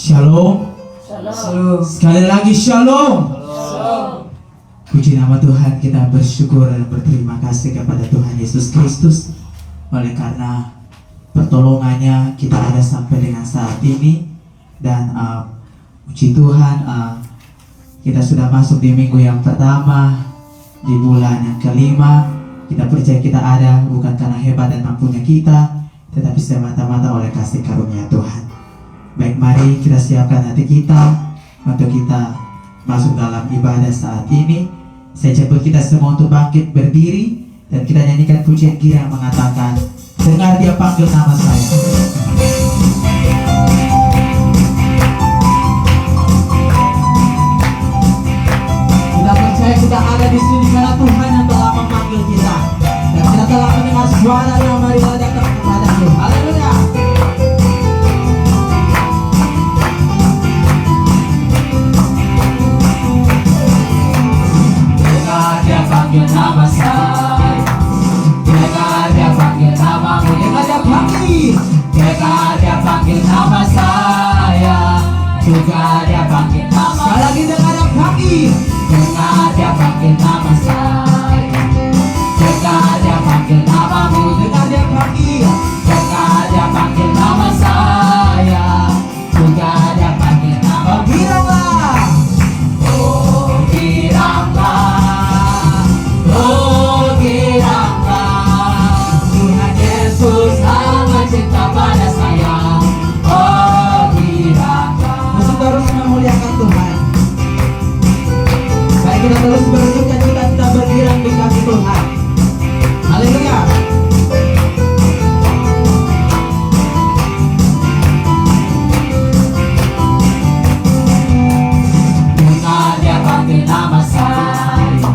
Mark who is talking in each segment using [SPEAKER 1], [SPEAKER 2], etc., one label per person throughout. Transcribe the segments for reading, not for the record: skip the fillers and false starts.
[SPEAKER 1] Shalom.
[SPEAKER 2] Shalom.
[SPEAKER 1] Sekali lagi shalom.
[SPEAKER 2] Shalom.
[SPEAKER 1] Puji nama Tuhan, kita bersyukur dan berterima kasih kepada Tuhan Yesus Kristus. Oleh karena pertolongannya kita ada sampai dengan saat ini. Dan puji Tuhan, kita sudah masuk di minggu yang pertama, di bulan yang kelima. Kita percaya kita ada bukan karena hebat dan mampunya kita, tetapi semata-mata oleh kasih karunia Tuhan. Baik, mari kita siapkan hati kita untuk kita masuk dalam ibadah saat ini. Saya jemput kita semua untuk bangkit berdiri dan kita nyanyikan pujian Kira yang mengatakan, dengar dia panggil nama saya. Kita percaya kita ada di sini karena Tuhan yang telah memanggil kita dan kita telah mendengar suara yang marilah datang kepada Tuhan. Haleluya.
[SPEAKER 2] Dia panggil nama saya, dia panggil namamu, dia panggil nama saya, juga dia panggil nama.
[SPEAKER 1] Sekali lagi dengar dia panggil.
[SPEAKER 2] Dengar dia panggil nama saya, dengar dia panggil namamu,
[SPEAKER 1] Dengar dia panggil.
[SPEAKER 2] dengar dia panggil nama saya, juga dia panggil nama.
[SPEAKER 1] Bilanglah.
[SPEAKER 2] Oh giranglah, oh giranglah, Tuhan Yesus amat cinta pada saya. Oh giranglah.
[SPEAKER 1] Masih terus memuliakan Tuhan. Baik, kita terus bersuka cita kita bergirang di kaki Tuhan. Haleluya.
[SPEAKER 2] Dengar dia panggil nama saya,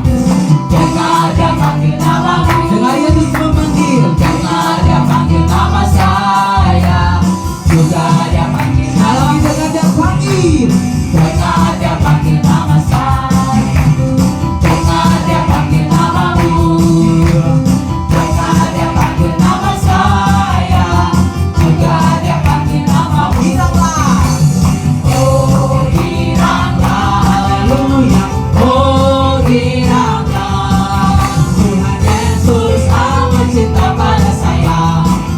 [SPEAKER 2] dengar dia panggil namamu,
[SPEAKER 1] Dengar Yesus memanggil.
[SPEAKER 2] dengar dia panggil nama saya, juga dia panggil
[SPEAKER 1] Sekali lagi
[SPEAKER 2] namamu,
[SPEAKER 1] dengar dia panggil.
[SPEAKER 2] dengar dia panggil nama saya, dengar dia panggil namamu, dengar dia panggil nama saya, juga dia panggil namamu.
[SPEAKER 1] Bilanglah.
[SPEAKER 2] Oh giranglah,
[SPEAKER 1] Haleluya.
[SPEAKER 2] oh giranglah, Tuhan Yesus amat cinta pada saya.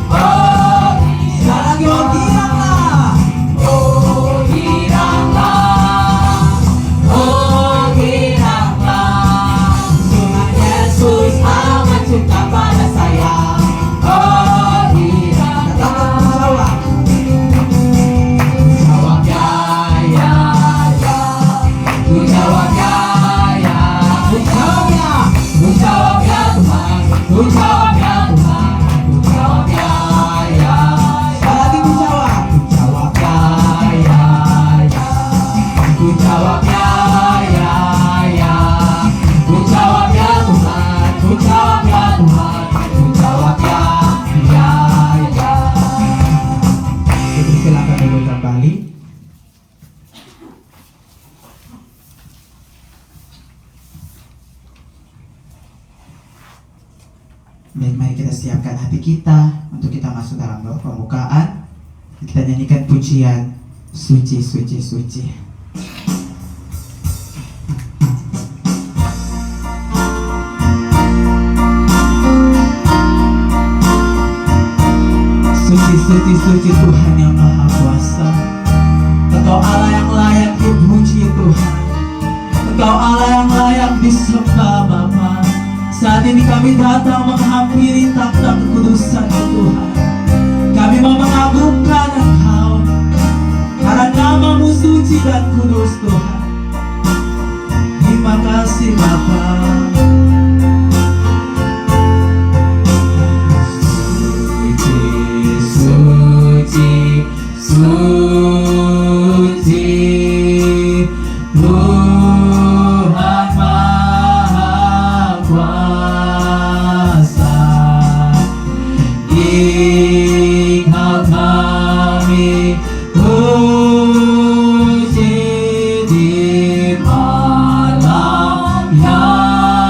[SPEAKER 2] Oh
[SPEAKER 1] Sekali lagi oh bilanglah.
[SPEAKER 2] oh giranglah, oh giranglah, Tuhan Yesus amat cinta pada saya. Oh giranglah.
[SPEAKER 1] Katakan jawab.
[SPEAKER 2] Jawab ya, ya, ya. Ku jawab ya, ya. Ku jawab ya. Ku jawab ya Tuhan. Ku jawab ya Tuhan. Ku jawab ya, ya.
[SPEAKER 1] Sekali lagi ku jawab.
[SPEAKER 2] Ku jawab ya, ya, ya. Ku jawab ya, ya, ya. Ku jawab ya Tuhan. Ku jawab ya Tuhan. Ku jawab ya, ya, ya.
[SPEAKER 1] Silakan duduk kembali. Baik, mari kita siapkan hati kita untuk kita masuk dalam doa pembukaan. Kita nyanyikan pujian Suci, Suci, Suci. Suci, suci, suci Tuhan yang Maha Kuasa. Engkau Allah yang layak dipuji Tuhan. Engkau Allah yang layak disembah Bapa. Saat ini kami datang menghampiri takhta kekudusan Tuhan. Kami mau mengagungkan Engkau karena namamu suci dan kudus Tuhan. Terima kasih Bapa.
[SPEAKER 2] Suci, suci, Tuhan Maha Kuasa. Engkau kami puji di malam yang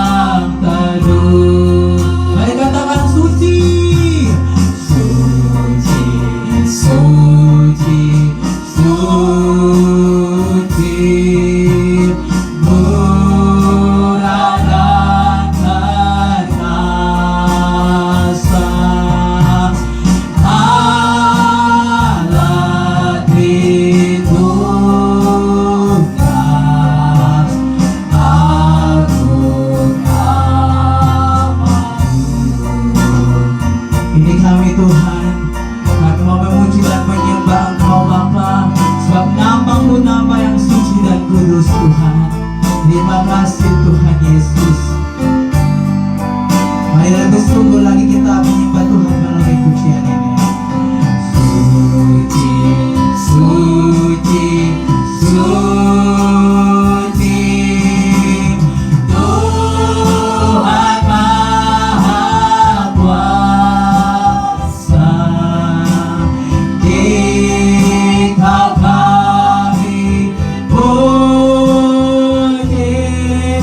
[SPEAKER 1] Terima kasih Tuhan Yesus. Mari lebih sungguh lagi kita menyembah Tuhan melalui pujian ini.
[SPEAKER 2] Suci, suci, suci, Tuhan Maha Kuasa. Dikau kami puji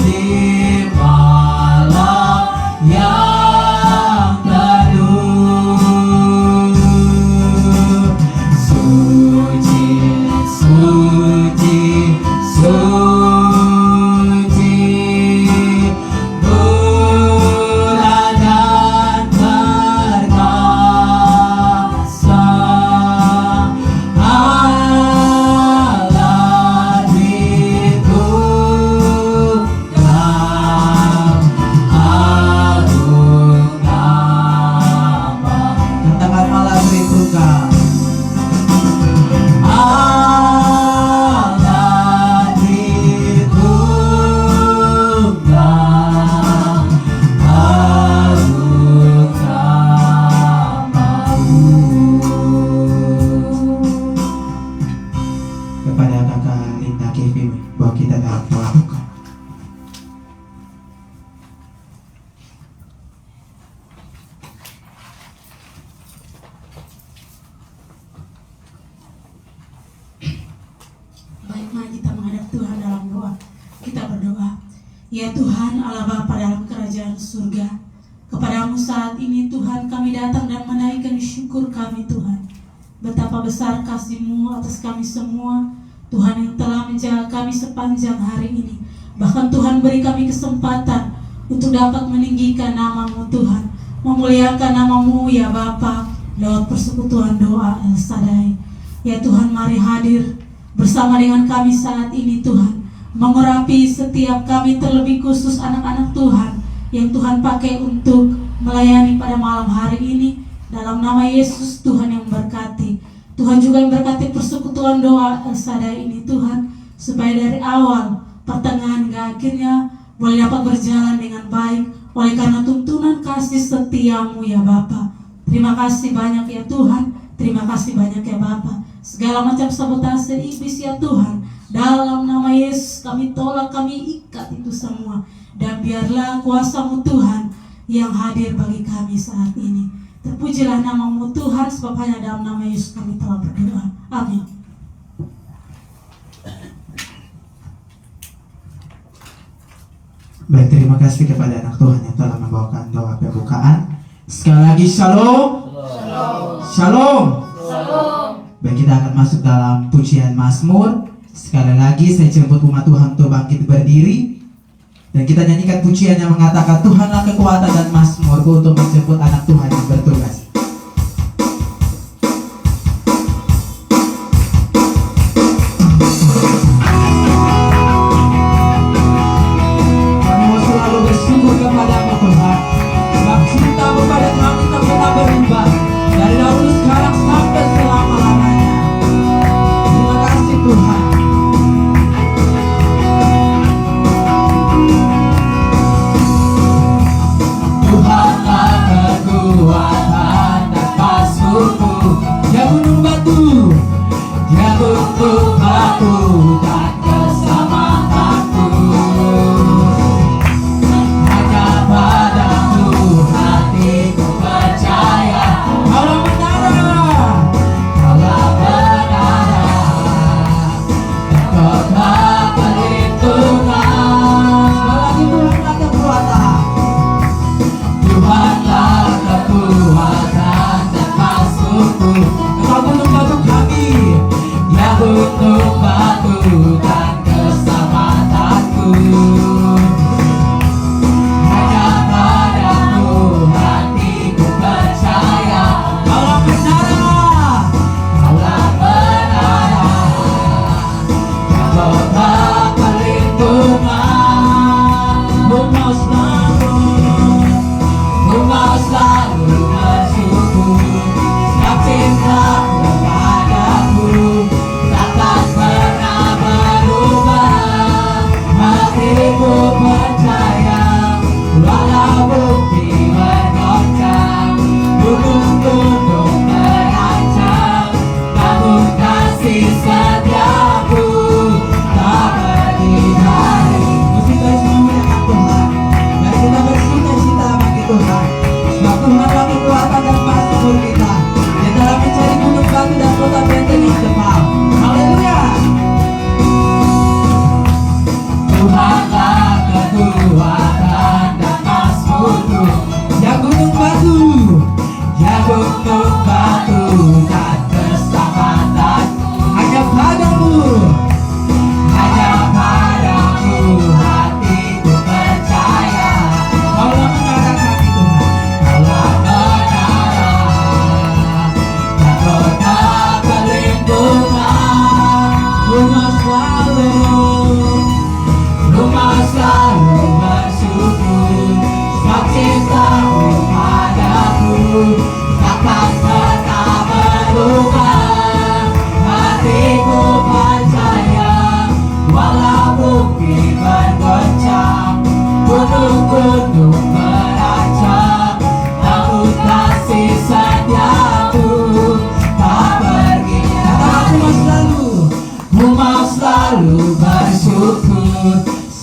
[SPEAKER 2] di malam yang teduh. Suci, suci, suci, murah dan perkasa, Allah ditunggang, agung nama.
[SPEAKER 1] Katakan Allah Tritunggal.
[SPEAKER 2] Allah ditunggang, agung namamu.
[SPEAKER 1] Kepada kakak Linda Kevin, bahwa kita dalam doa buka.
[SPEAKER 3] Baik, mari kita menghadap Tuhan dalam doa. Kita berdoa. Ya Tuhan, Allah Bapa dalam kerajaan surga, kepadamu saat ini Tuhan kami datang dan menaikkan syukur kami Tuhan. Betapa besar kasih-Mu atas kami semua, Tuhan yang telah menjaga kami sepanjang hari ini. Bahkan Tuhan beri kami kesempatan untuk dapat meninggikan nama-Mu Tuhan, memuliakan nama-Mu ya Bapa lewat persekutuan doa El Shaddai. Ya Tuhan, mari hadir bersama dengan kami saat ini Tuhan, mengurapi setiap kami, terlebih khusus anak-anak Tuhan yang Tuhan pakai untuk melayani pada malam hari ini. Dalam nama Yesus Tuhan yang berkati, Tuhan juga yang berkati persekutuan doa El Shaddai ini Tuhan, supaya dari awal, pertengahan hingga akhirnya boleh dapat berjalan dengan baik oleh karena tuntunan kasih setiamu ya Bapa. Terima kasih banyak ya Tuhan, terima kasih banyak ya Bapa. Segala macam sabotase iblis ya Tuhan, dalam nama Yesus kami tolak, kami ikat itu semua. Dan biarlah kuasa-Mu Tuhan yang hadir bagi kami saat ini. Terpujilah nama-Mu Tuhan, sebab hanya dalam nama Yesus kami telah berdoa. Amin.
[SPEAKER 1] Baik, terima kasih kepada anak Tuhan yang telah membawakan doa pembukaan. Sekali lagi shalom. Shalom. Baik, kita akan masuk dalam pujian Mazmur. Sekali lagi saya jemput umat Tuhan untuk bangkit berdiri, dan kita nyanyikan pujian yang mengatakan Tuhanlah kekuatan dan mazmurku, untuk menjemput anak Tuhan yang bertugas. Kami mau selalu bersyukur kepada-Mu Tuhan, sebab cinta-Mu pada kami tak pernah berubah, dari dahulu sekarang sampai selama-lamanya. Terima kasih Tuhan.
[SPEAKER 2] Tuhanlah kekuatan dan mazmurku, Dia gunung batu, Dia gunung batu dan keselamatanku. Hanya padamu hatiku percaya,
[SPEAKER 1] Allah menara.
[SPEAKER 2] Kaulah menara, kota perlindungan.
[SPEAKER 1] Sekali lagi Tuhanlah kekuatan.
[SPEAKER 2] Tuhanlah kekuatan dan mazmurku,
[SPEAKER 1] Engkau gunung batu kami.
[SPEAKER 2] Dia gunung batu dan keselamatanku. Hanya padamu hatiku percaya,
[SPEAKER 1] Allah menara.
[SPEAKER 2] Kaulah menara, kota perlindungan.
[SPEAKER 1] Engkau selalu.
[SPEAKER 2] Engkau selalu bersyukur, sebab cinta kepadaku takkan pernah berubah. Hati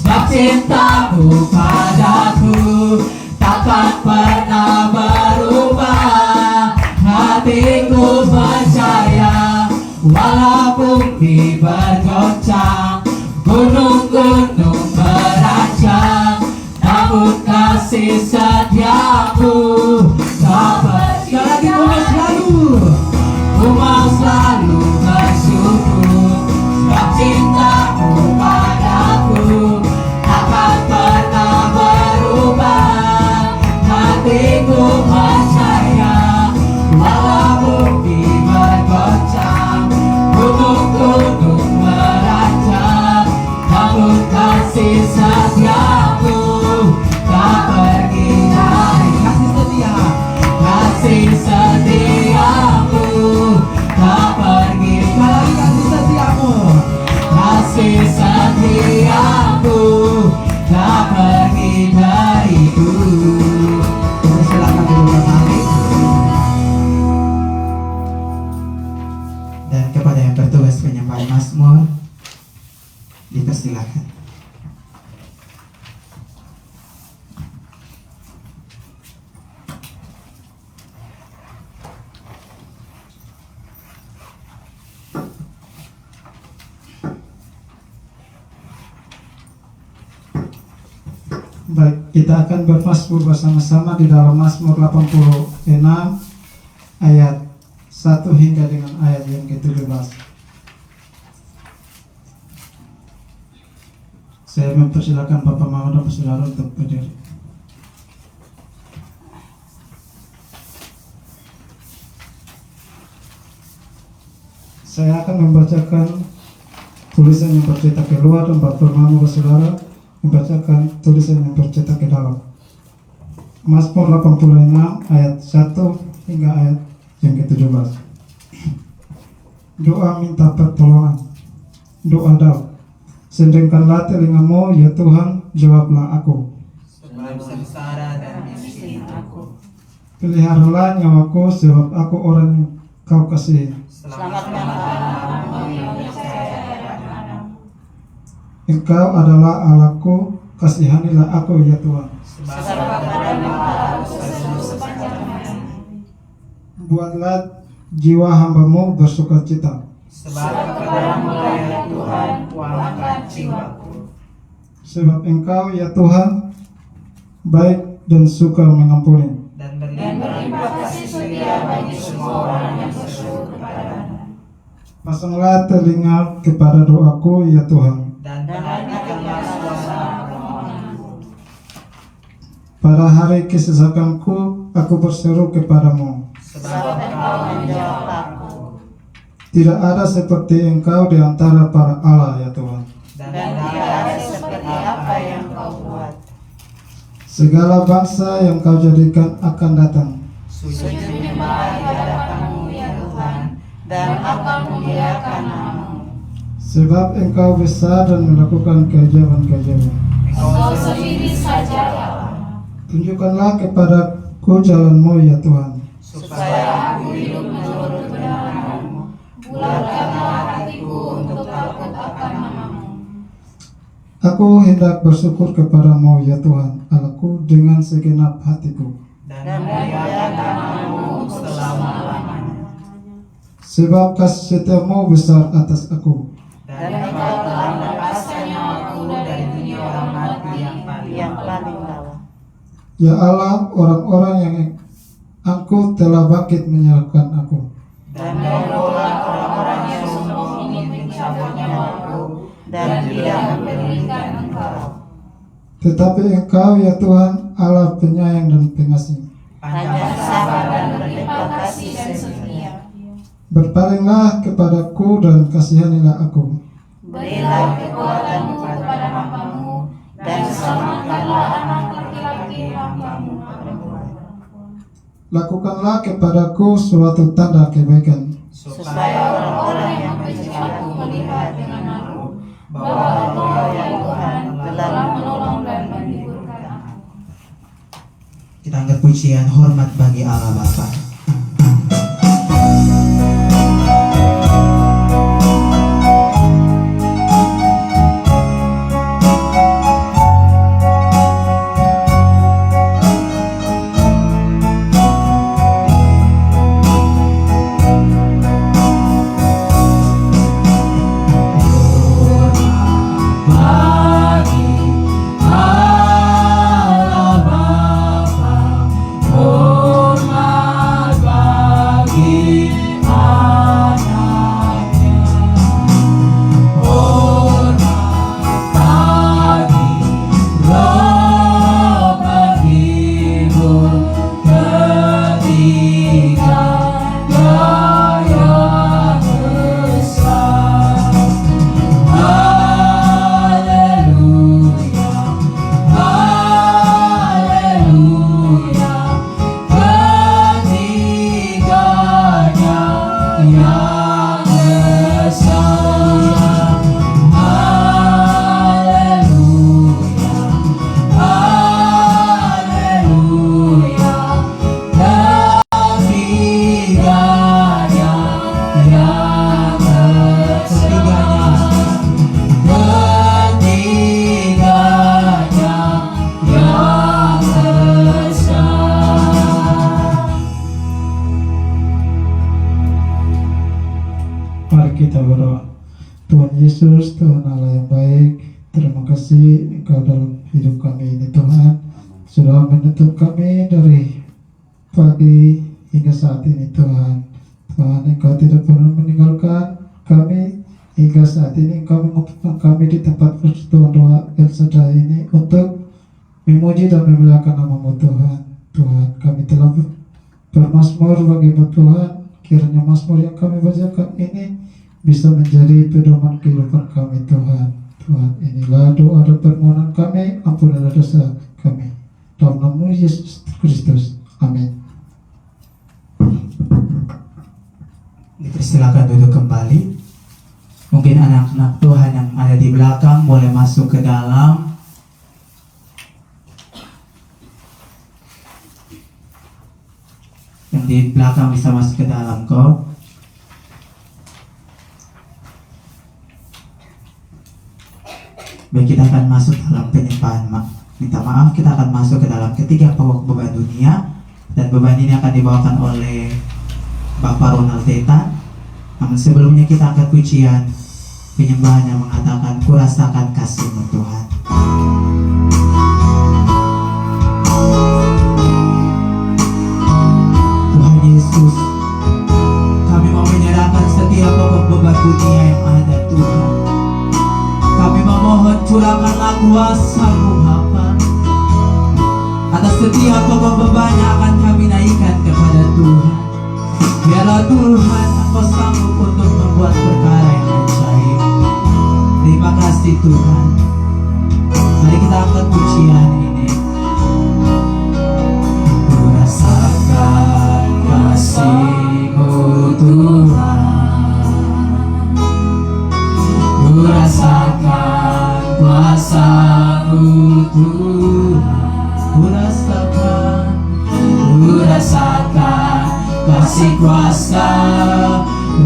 [SPEAKER 2] sebab cintamu padaku takkan pernah berubah. Hatiku percaya walaupun bumi bergoncang, gunung-gunung berancang, namun kasih setiamu tak pergi. Ku mau selalu bersyukur sebab cintamu padaku takkan pernah berubah. Hatiku percaya walaupun bumi bergoncang, gunung-gunung berancang, namun kasih setiamu tak pergi dari kasih setiamu tak pergi dari kasih setiamu tak pergi dariku. Silakan duduk kembali.
[SPEAKER 1] Dan kepada yang bertugas penyampaian Mazmur dipersilakan.
[SPEAKER 4] Baik, kita akan bermazmur bersama-sama di dalam Mazmur 86 ayat 1 hingga dengan ayat yang ke-17. Saya mempersilakan Bapak Mama dan Saudara untuk berdiri. Saya akan membacakan tulisan yang tercetak keluar dan Bapak Mama dan Saudara membacakan tulisan yang tercetak ke dalam. Mazmur 86 ayat 1 hingga ayat yang ke-17. Doa minta pertolongan. Doa Daud. Sendengkanlah telingamu ya Tuhan, jawablah aku.
[SPEAKER 2] Sebab sengsara dan miskin aku,
[SPEAKER 4] Peliharalah nyawaku sebab aku orang yang kau kasihi.
[SPEAKER 2] selamatkanlah aku yang percaya padamu.
[SPEAKER 4] Engkau adalah Allahku, kasihanilah aku ya Tuhan.
[SPEAKER 2] Sebab padamu harus berseru sepanjang hari.
[SPEAKER 4] Buatlah jiwa hambamu bersukacita,
[SPEAKER 2] Sebab kepadamu ya Tuhan kuangkat jiwaku.
[SPEAKER 4] sebab Engkau ya Tuhan baik dan suka mengampuni.
[SPEAKER 2] Dan berlimpah kasih setia bagi semua orang yang bersyukur kepadamu.
[SPEAKER 4] Pasanglah telinga kepada doaku ya Tuhan.
[SPEAKER 2] Dan perhatikanlah suara permohonanku.
[SPEAKER 4] Pada hari kesesakanku aku berseru kepadamu.
[SPEAKER 2] Sebab Engkau menjawab aku.
[SPEAKER 4] Tidak ada seperti Engkau di antara para Allah ya Tuhan.
[SPEAKER 2] Dan tidak ada seperti apa yang Kau buat.
[SPEAKER 4] Segala bangsa yang Kau jadikan akan datang.
[SPEAKER 2] Sujud menyembah di hadapanmu ya Tuhan, dan akan memuliakan namamu.
[SPEAKER 4] Sebab Engkau besar dan melakukan keajaiban-keajaiban.
[SPEAKER 2] Engkau sendiri saja Allah,
[SPEAKER 4] Tunjukkanlah kepadaku jalan-Mu ya Tuhan.
[SPEAKER 2] supaya aku hidup menurut kebenaran-Mu. Bulatkanlah hatiku untuk takut akan namamu.
[SPEAKER 4] Aku hendak bersyukur kepadamu ya Tuhan Allahku dengan segenap hatiku.
[SPEAKER 2] Dan memuliakan namamu selama-lamanya.
[SPEAKER 4] Sebab kasih setiamu besar atas aku.
[SPEAKER 2] Dan Engkau telah melepaskan nyawaku dari dunia orang mati yang paling bawah.
[SPEAKER 4] Ya Allah, orang-orang yang Engkau telah bangkit menyerahkan aku.
[SPEAKER 2] Dan menolak orang-orang yang sombong ingin mencabut nyawaku dan tidak memberikan Engkau.
[SPEAKER 4] Tetapi Engkau ya Tuhan Allah penyayang dan pengasih.
[SPEAKER 2] Panjang sabar dan berlimpah kasih dan setia.
[SPEAKER 4] Berpalinglah kepadaku dan kasihanilah aku.
[SPEAKER 2] Berilah kekuatanmu kepada hamba-Mu dan selamatkanlah anak laki-laki hamba-Mu perempuan.
[SPEAKER 4] Lakukanlah kepadaku suatu tanda kebaikan.
[SPEAKER 2] Supaya orang-orang yang benci aku melihat dengan aku bahwa Engkau ya Tuhan telah menolong dan menghiburkan aku.
[SPEAKER 1] Kita angkat pujian hormat bagi Allah Bapa.
[SPEAKER 4] hidup kami ini Tuhan. Sudah menutup kami dari pagi hingga saat ini Tuhan. Tuhan, Engkau tidak pernah meninggalkan kami hingga saat ini. Engkau mengumpulkan kami di tempat persekutuan doa El Shaddai ini untuk memuji dan memuliakan nama-Mu Tuhan. Tuhan, kami telah bermazmur bagimu Tuhan. Kiranya mazmur yang kami bacakan ini bisa menjadi pedoman kehidupan kami Tuhan. Tuhan, inilah doa dan permohonan kami, ampunilah dosa kami. Dalam nama Yesus Kristus. Amin.
[SPEAKER 1] Dipersilakan duduk kembali. Mungkin anak-anak Tuhan yang ada di belakang boleh masuk ke dalam. Yang di belakang bisa masuk ke dalam kok. Baik, kita akan masuk dalam penyembahan. Minta maaf, kita akan masuk ke dalam ketiga pokok beban dunia. Dan beban ini akan dibawakan oleh Bapak Ronald Tetan. Namun sebelumnya kita angkat pujian penyembahan yang mengatakan, "Kurasakan kasih-Mu Tuhan." Tuhan Yesus, kami mau menyerahkan setiap pokok beban dunia yang ada Tuhan. Kami memohon curahkanlah kuasa-Mu Bapa atas setiap pokok beban yang akan kami naikkan kepada Tuhan. Biarlah Tuhan Engkau sanggup untuk membuat perkara yang ajaib. Terima kasih Tuhan. Mari kita angkat pujian ini.
[SPEAKER 2] Kurasakan kasih-Mu Tuhan, kurasakan kuasa-Mu Tuhan, kurasakan kasih kuasa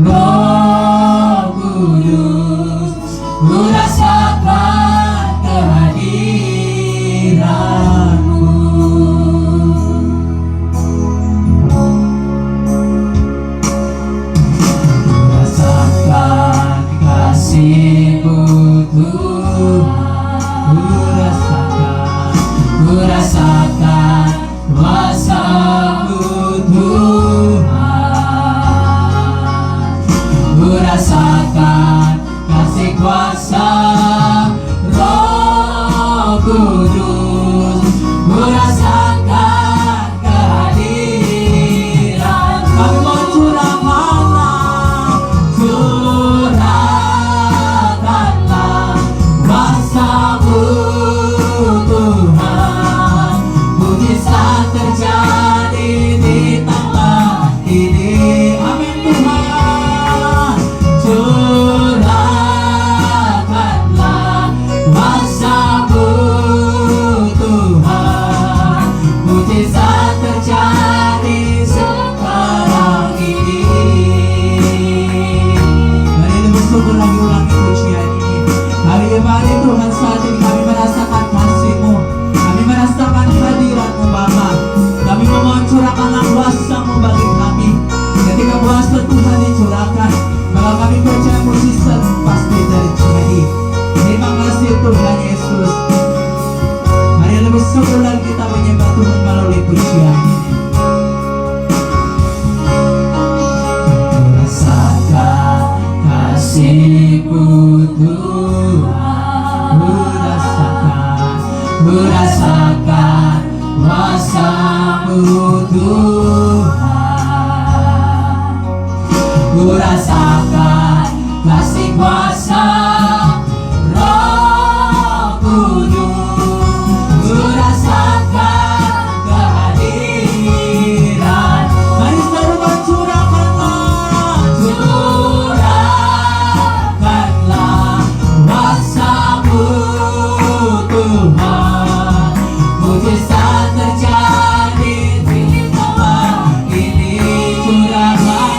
[SPEAKER 2] Roh Kudus, kurasakan kehadiran-Mu. Kurasakan kasih-Mu Tuhan, kurasakan kuasa-Mu Tuhan, kurasakan kasih kuasa Roh Kudus, kurasakan kehadiran. Kami mau curahkanlah kuasa-Mu Tuhan, mujizat terjadi di tempat ini. Amin Tuhan. Curahkanlah kuasa-Mu Tuhan, mujizat terjadi sekarang ini.
[SPEAKER 1] Mari lebih bersyukur lagi ulangi pujian ini. Hari Tuhan, saat ini kami merasakan kasih-Mu, kami merasakan hadirat-Mu Bapa. Kami memohon curahkanlah kuasa-Mu bagi kami. Ketika kuasa Tuhan dicurahkan, maka kami percaya mujizat pasti terjadi. Terima kasih Tuhan Yesus. Mari lebih bersyukur lagi kita menyembah Tuhan melalui pujian ini.
[SPEAKER 2] Kurasakan kasih-Mu Tuhan, kurasakan kuasa-Mu Tuhan, kurasakan kasih kuasa Roh Kudus, kurasakan kehadiran.
[SPEAKER 1] Mari serukan curahkanlah
[SPEAKER 2] kuasa-Mu Tuhan, mujizat terjadi di tempat ini. Curahkanlah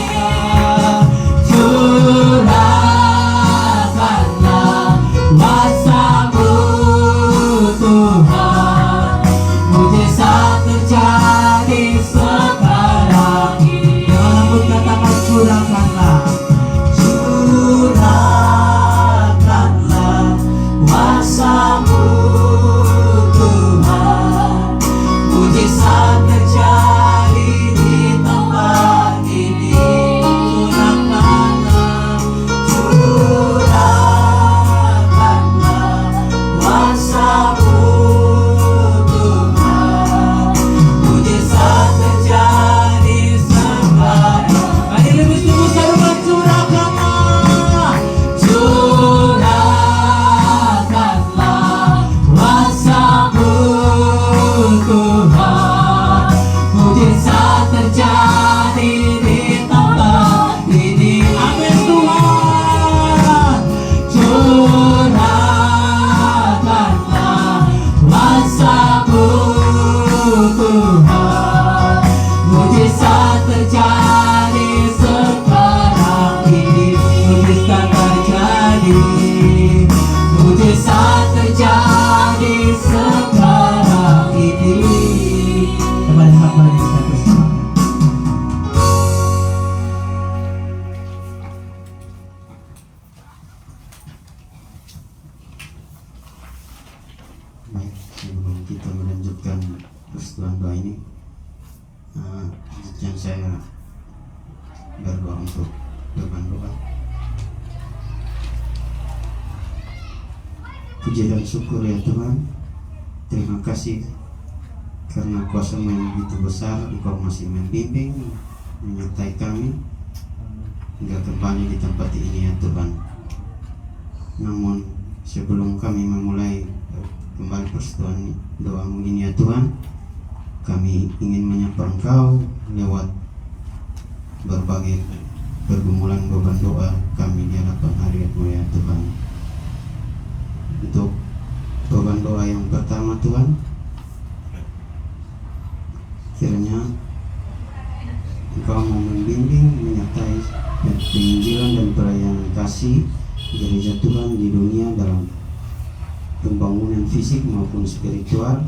[SPEAKER 5] persetujuan doa ini, yang saya berdoa untuk beban doa. Puji dan syukur ya Tuhan, terima kasih karena kuasa-Mu yang begitu besar, Engkau masih membimbing, menyertai kami hingga kembali di tempat ini ya Tuhan. Namun sebelum kami memulai kembali persetujuan doa-Mu ini ya Tuhan, kami ingin menyapa Engkau lewat berbagai pergumulan beban doa kami di hadapan hadirat-Mu ya Tuhan. Untuk beban doa yang pertama Tuhan, kiranya Engkau mau membimbing, menyertai penginjilan dan pelayanan kasih gereja Tuhan di dunia dalam pembangunan fisik maupun spiritual,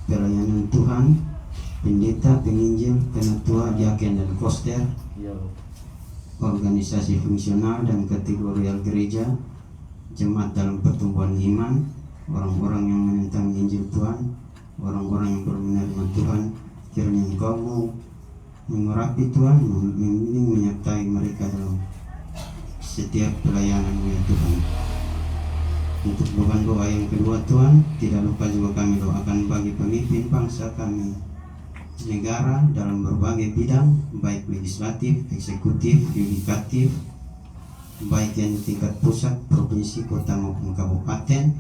[SPEAKER 5] pelayanan Tuhan, pendeta, penginjil, penatua, diaken dan koster, organisasi fungsional dan kategorial gereja, jemaat dalam pertumbuhan iman, orang-orang yang menentang Injil Tuhan, orang-orang yang belum menerima Tuhan. Kiranya Engkau mau mengurapi Tuhan, membimbing, menyertai mereka dalam setiap pelayanan ya Tuhan. Untuk beban doa yang kedua Tuhan, tidak lupa juga kami doakan bagi pemimpin bangsa kami, negara dalam berbagai bidang, baik legislatif, eksekutif, yudikatif, baik yang di tingkat pusat, provinsi, kota maupun kabupaten,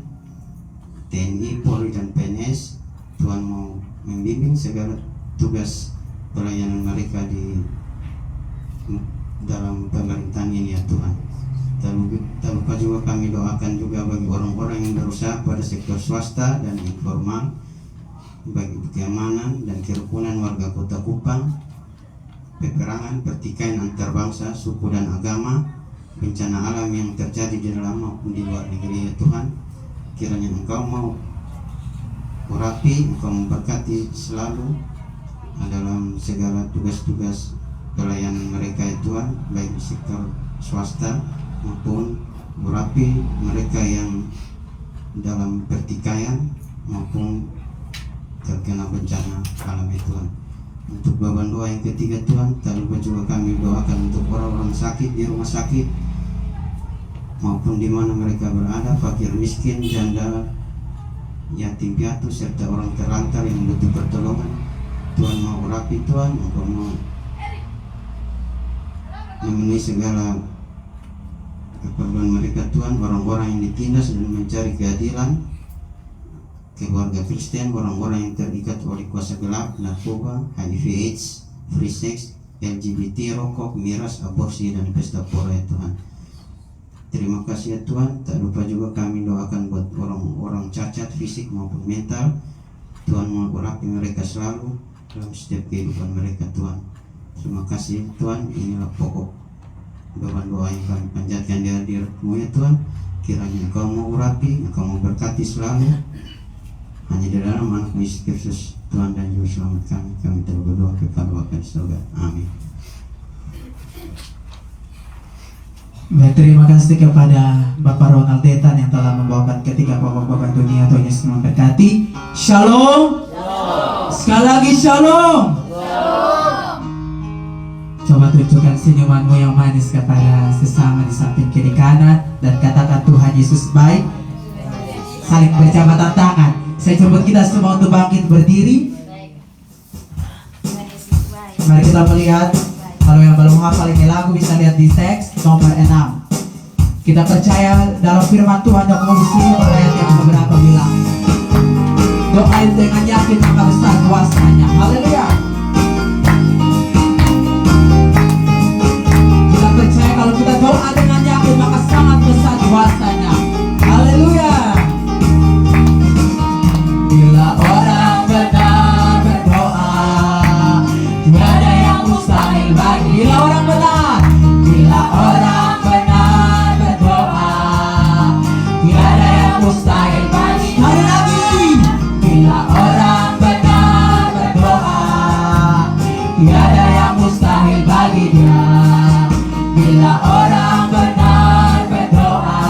[SPEAKER 5] TNI, Polri dan PNS. Tuhan mau membimbing segala tugas pelayanan mereka di dalam pemerintahan ini ya Tuhan. Tak lupa juga kami doakan juga bagi orang-orang yang berusaha pada sektor swasta dan informal, bagi keamanan dan kerukunan warga Kota Kupang, peperangan, pertikaian antar bangsa, suku dan agama, bencana alam yang terjadi di dalam maupun di luar negeri ya Tuhan. Kiranya Engkau mau urapi, Engkau memberkati selalu dalam segala tugas-tugas pelayanan mereka ya Tuhan, baik di sektor swasta maupun urapi mereka yang dalam pertikaian maupun terkena bencana alam ya Tuhan. Untuk beban doa yang ketiga Tuhan, tak lupa juga kami doakan untuk orang-orang sakit di rumah sakit maupun di mana mereka berada, fakir miskin, janda, yatim piatu serta orang terlantar yang butuh pertolongan. Tuhan mau urapi Tuhan, Engkau mau memenuhi segala keperluan mereka Tuhan, orang-orang yang ditindas dan mencari keadilan, keluarga Kristen, orang-orang yang terikat oleh kuasa gelap, narkoba, HIV/AIDS, free sex, LGBT, rokok, miras, aborsi dan pesta pora ya Tuhan. Terima kasih ya Tuhan. Tak lupa juga kami doakan buat orang-orang cacat fisik maupun mental. Tuhan mau urapi mereka selalu dalam setiap kehidupan mereka Tuhan. Terima kasih Tuhan. Inilah pokok beban doa yang kami panjatkan di hadirat-Mu ya Tuhan. Kiranya Engkau mau urapi, Engkau mau berkati selalu. Hanya di dalam anak-Mu Yesus Kristus Tuhan dan Juru Selamat kami telah berdoa kepada Bapa di surga. Amin.
[SPEAKER 1] Baik, terima kasih kepada Bapak Ronald Detan yang telah membawakan ketiga pokok-pokok dunia. Tuhan Yesus memberkati. Shalom. Sekali lagi shalom. Coba tunjukkan senyumanmu yang manis kepada sesama di samping kiri kanan dan katakan Tuhan Yesus baik. Saling berjabatan tangan. Saya jemput kita semua untuk bangkit berdiri. Mari kita melihat. Kalau yang belum hafal ini lagu bisa lihat di teks nomor 6. Kita percaya dalam firman Tuhan Yakobus 10 ayat yang beberapa bilang, doain dengan yakin maka besar kuasanya. Haleluya. Kita percaya kalau kita doa dengan yakin maka sangat besar kuasanya. Haleluya. Bila orang benar berdoa, tiada yang mustahil bagi. Bila orang benar, bila orang benar berdoa, tiada yang mustahil bagi. Sekali lagi, bila orang benar berdoa, tiada yang mustahil bagi dia. Bila orang benar berdoa,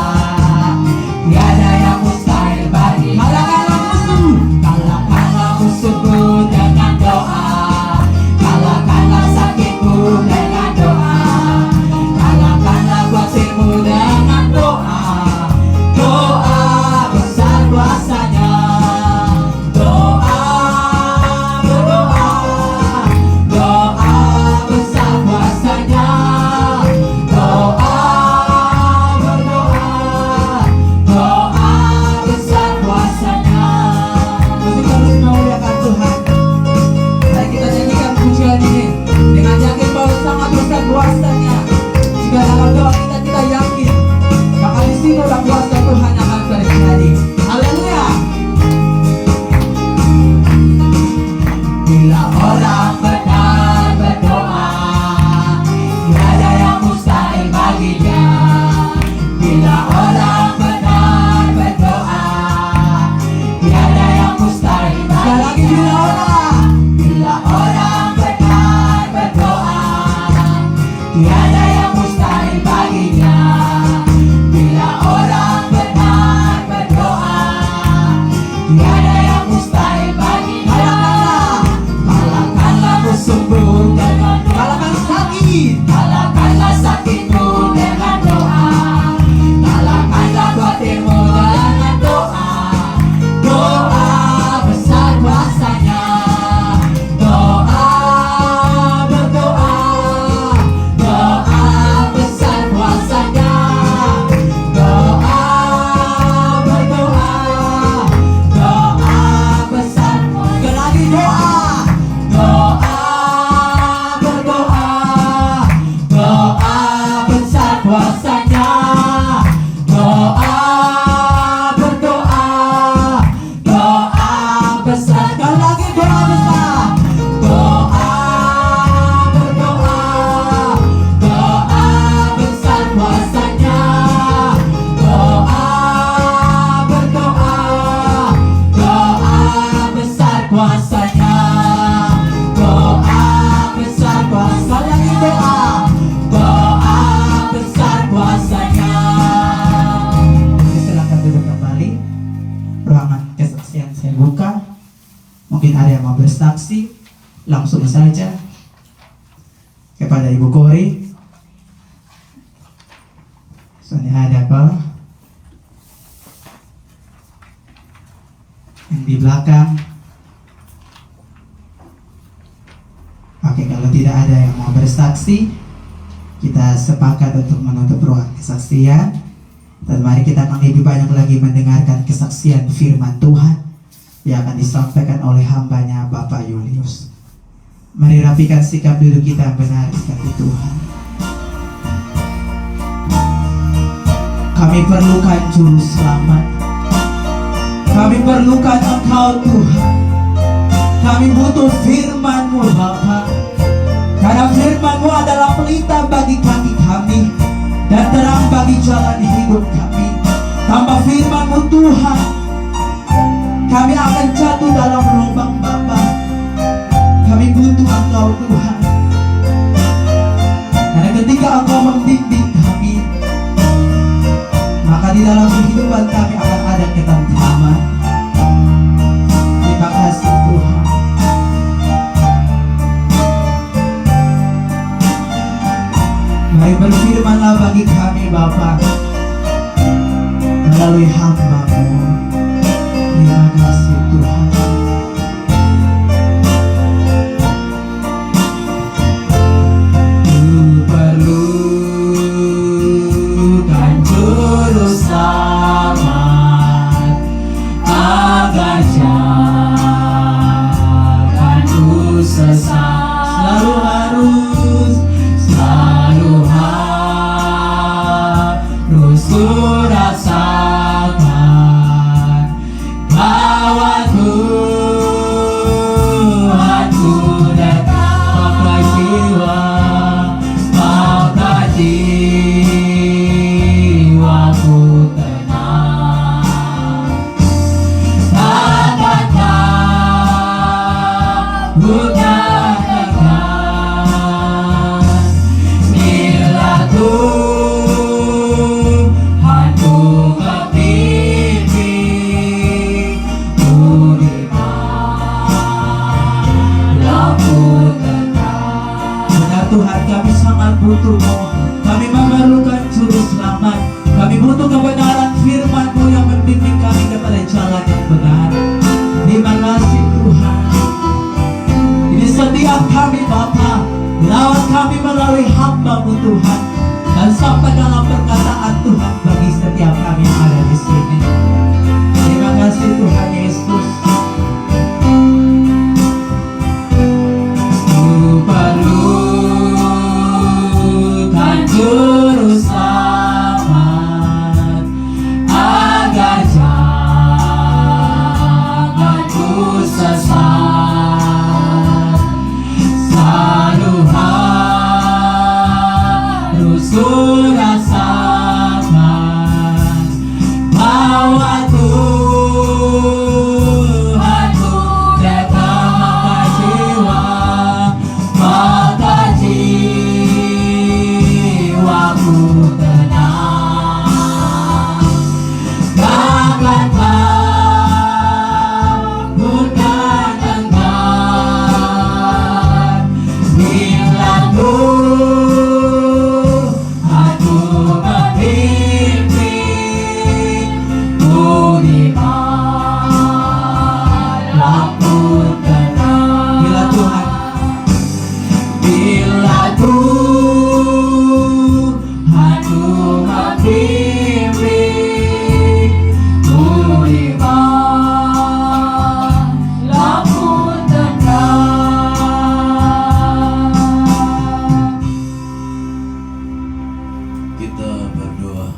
[SPEAKER 2] lagi bila orang benar berdoa, tiada yang mustahil baginya. Bila orang benar berdoa, tiada yang mustahil baginya. Kalahkanlah musuhmu dengan doa, kalahkanlah sakitmu dengan doa, kalahkanlah khawatirmu dengan doa. Doa besar kuasanya, doa berdoa, doa besar kuasanya, doa berdoa, doa besar kuasanya. Lagi doa, doa berdoa, doa besar kuasanya, doa berdoa, doa besar. Sekali lagi doa besar, doa berdoa, doa besar kuasanya, doa berdoa, doa besar kuasanya, doa besar kuasa. Sekali lagi doa, doa besar kuasanya.
[SPEAKER 1] Silakan duduk kembali. Ruangan kesaksian saya buka. Mungkin ada yang mau bersaksi, langsung saja kepada Ibu Kori. Soalnya ada kok yang di belakang. Oke, kalau tidak ada yang mau bersaksi, kita sepakat untuk menutup ruang kesaksian. Dan mari kita akan lebih banyak lagi mendengarkan kesaksian firman Tuhan yang akan disampaikan oleh hambanya Bapak Julius. Mari rapikan sikap duduk kita yang benar di hati Tuhan. Kami perlukan juru selamat. Kami perlukan Engkau Tuhan. Kami butuh firman-Mu Bapa. Karena firman-Mu adalah pelita bagi kaki kami dan terang bagi jalan hidup kami. Tanpa firman-Mu Tuhan, kami akan jatuh dalam lubang Bapa. Kami butuh Engkau Tuhan. Karena ketika Engkau membimbing kami, maka di dalam kehidupan kami akan ada ketentraman. Terima kasih Tuhan. Mari berfirmanlah bagi kami Bapa melalui hamba-Mu. Terima kasih Tuhan.
[SPEAKER 2] Ku perlukan juru selamat agar jalanku sesat. Selalu harus ku rasakan bahwa Tuhanku dekat. Maka jiwaku tenang. Takkanlah bukan bila Tuhanku membimbing, lampu tenang.
[SPEAKER 1] Benar Tuhan, kami sangat butuh-Mu. Kami memerlukan juru selamat. Kami butuh kebenaran firman-Mu yang membimbing kami kepada jalan yang benar. Terima kasih Tuhan. Ini setiap kami Bapa, lawat kami melalui hamba-Mu Tuhan, dan sampai dalam perkataan Tuhan bagi setiap kami yang ada di sini. Terima kasih Tuhan Yesus.
[SPEAKER 2] Ku perlukan juru selamat agar jalanku sesat. Selalu harus ku rasakan bahwa Tuhan lampun tenang.
[SPEAKER 1] Bila Tuhan
[SPEAKER 2] membimbing beriman, lampun tenang.
[SPEAKER 6] Kita berdoa.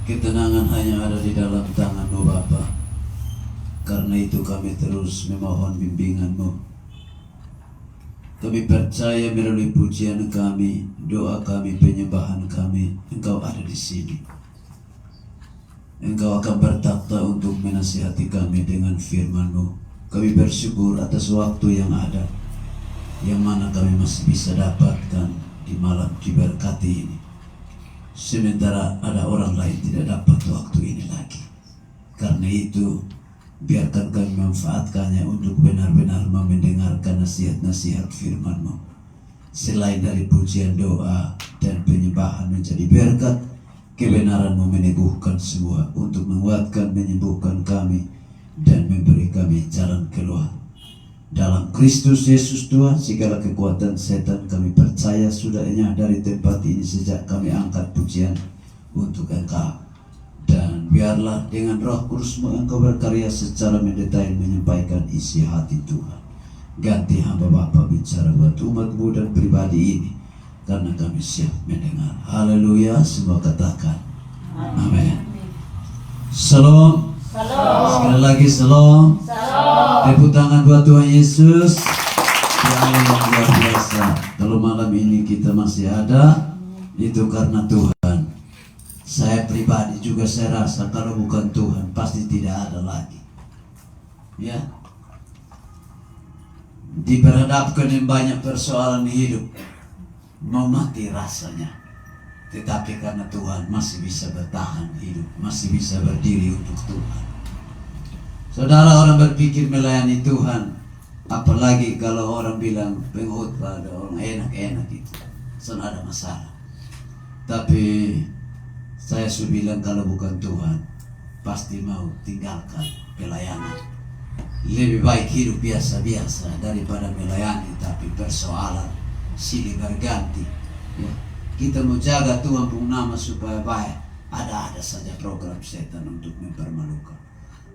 [SPEAKER 6] Ketenangan hanya ada di dalam tangan-Mu Bapa. Karena itu kami terus memohon bimbingan-Mu. Kami percaya melalui pujian kami, doa kami, penyembahan kami, Engkau ada di sini. Engkau akan bertakhta untuk menasihati kami dengan firman-Mu. Kami bersyukur atas waktu yang ada, yang mana kami masih bisa dapatkan di malam diberkati ini. Sementara ada orang lain tidak dapat waktu ini lagi. Karena itu, biarkan kami memanfaatkannya untuk benar-benar mendengarkan nasihat-nasihat firman-Mu. Selain dari pujian, doa, dan penyembahan menjadi berkat, kebenaran-Mu meneguhkan semua untuk menguatkan, menyembuhkan kami, dan memberi kami jalan keluar. Dalam Kristus Yesus Tuhan, segala kekuatan setan kami percaya sudah enyah dari tempat ini sejak kami angkat pujian untuk Engkau. Dan biarlah dengan Roh Kudus-Mu Engkau berkarya secara mendetail menyampaikan isi hati Tuhan. Ganti hamba Bapa bicara buat umat-Mu dan pribadi ini, karena kami siap mendengar. Haleluya, semua katakan amin. Shalom. Sekali lagi shalom. Tepuk tangan buat Tuhan Yesus. Ya Allah yang luar biasa. Kalau malam ini kita masih ada, itu karena Tuhan. Saya pribadi juga saya rasa kalau bukan Tuhan pasti tidak ada lagi. Ya. Diperhadapkan dengan banyak persoalan hidup, mau mati rasanya. Tetapi karena Tuhan masih bisa bertahan hidup, masih bisa berdiri untuk Tuhan. Saudara, orang berpikir melayani Tuhan, apalagi kalau orang bilang pengkhotbah ada orang enak-enak itu, sana ada masalah. Tapi saya sudah bilang kalau bukan Tuhan pasti mau tinggalkan pelayanan. Lebih baik hidup biasa-biasa daripada melayani tapi persoalan silih berganti. Ya. Kita mau jaga Tuhan pun nama supaya baik. Ada saja program setan untuk mempermalukan.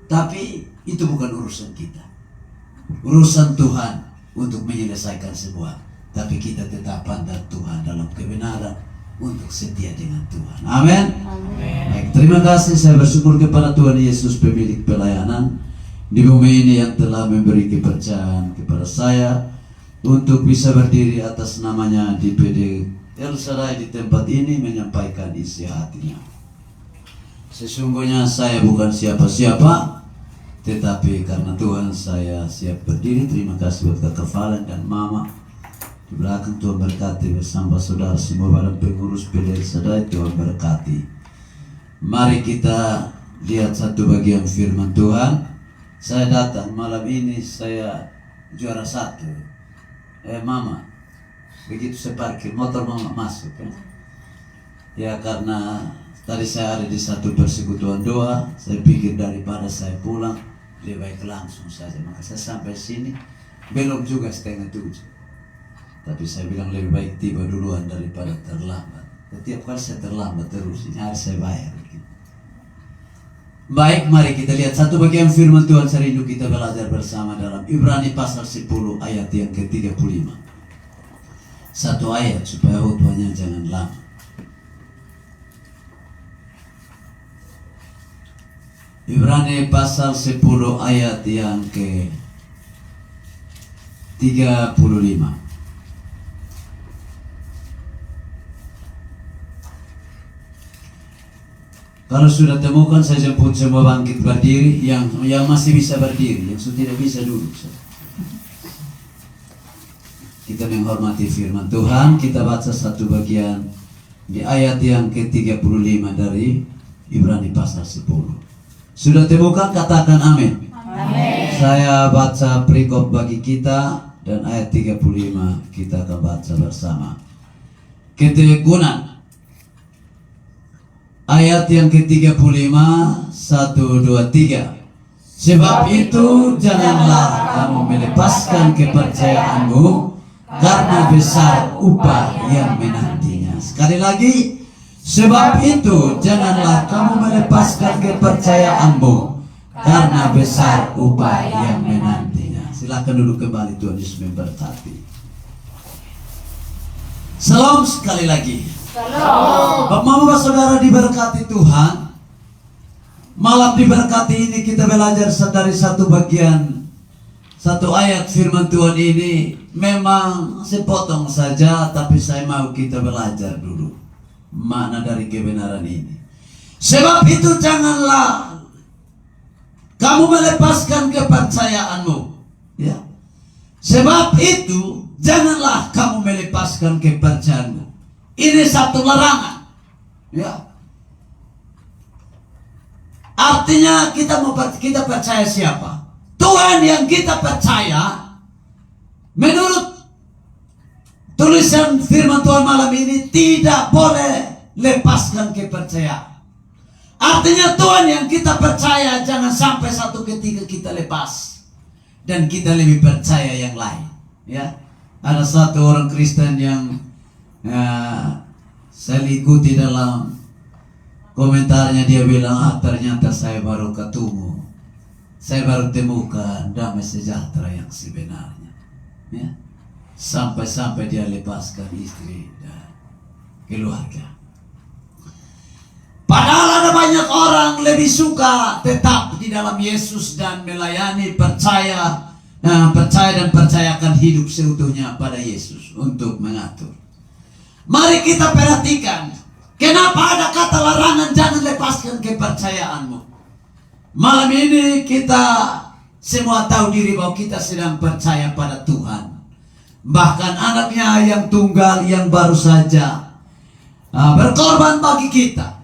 [SPEAKER 6] Tapi itu bukan urusan kita. Urusan Tuhan untuk menyelesaikan semua. Tapi kita tetap pandang Tuhan dalam kebenaran untuk setia dengan Tuhan. Amin. Baik, terima kasih. Saya bersyukur kepada Tuhan Yesus, pemilik pelayanan di bumi ini yang telah memberi kepercayaan kepada saya untuk bisa berdiri atas namanya di PD El Shaddai di tempat ini menyampaikan isi hatinya. Sesungguhnya saya bukan siapa-siapa, tetapi karena Tuhan saya siap berdiri. Terima kasih buat Kakak Valen dan Mama di belakang. Tuhan berkati bersama saudara semua badan pengurus PD El Shaddai. Tuhan berkati. Mari kita lihat satu bagian firman Tuhan. Saya datang malam ini, saya juara 1. Mama, begitu saya parkir motor Mama masuk kan? Ya karena tadi saya ada di satu persekutuan doa, saya pikir daripada saya pulang lebih baik langsung saja. Maka saya sampai sini belum juga 6:30. Tapi saya bilang lebih baik tiba duluan daripada terlambat. Setiap kali saya terlambat terus, ini harus saya bayar. Baik, mari kita lihat satu bagian firman Tuhan. Serindu kita belajar bersama dalam Ibrani pasal 10 ayat yang ke-35. Satu ayat supaya khotbahnya jangan lama. Ibrani pasal 10 ayat yang ke-35. Kalau sudah temukan, saya jemput semua bangkit berdiri. Yang masih bisa berdiri, yang sudah tidak bisa duduk. Kita menghormati firman Tuhan. Kita baca satu bagian di ayat yang ke-35 dari Ibrani pasal 10. Sudah temukan, katakan amin. Amin. Saya baca perikop bagi kita dan ayat 35 kita akan baca bersama. Ketekunan. Ayat yang ke-35, 1, 2, 3. Sebab itu janganlah kamu melepaskan kepercayaanmu, karena besar upah yang menantinya. Sekali lagi, sebab itu janganlah kamu melepaskan kepercayaanmu, karena besar upah yang menantinya. Silakan duduk kembali, Tuhan Yesus memberkati. Salam sekali lagi. Bapak Mama Saudara diberkati Tuhan. Malam diberkati ini kita belajar dari satu bagian, satu ayat firman Tuhan ini. Memang sepotong saja, tapi saya mau kita belajar dulu makna dari kebenaran ini. Sebab itu janganlah kamu melepaskan kepercayaanmu, ya. Sebab itu janganlah kamu melepaskan kepercayaanmu. Ini satu larangan, ya. Artinya kita percaya siapa? Tuhan yang kita percaya. Menurut tulisan firman Tuhan malam ini, tidak boleh lepaskan kepercayaan. Artinya Tuhan yang kita percaya, jangan sampai satu ketika kita lepas dan kita lebih percaya yang lain, ya. Ada satu orang Kristen yang saya ikuti dalam komentarnya, dia bilang, ternyata saya baru ketemu, saya baru temukan damai sejahtera yang sebenarnya, ya. Sampai-sampai dia lepaskan istri dan keluarga. Padahal ada banyak orang lebih suka tetap di dalam Yesus dan melayani, percaya dan percayakan hidup seutuhnya pada Yesus untuk mengatur. Mari kita perhatikan, kenapa ada kata larangan jangan lepaskan kepercayaanmu. Malam ini kita semua tahu diri bahwa kita sedang percaya pada Tuhan. Bahkan anaknya yang tunggal yang baru saja berkorban bagi kita.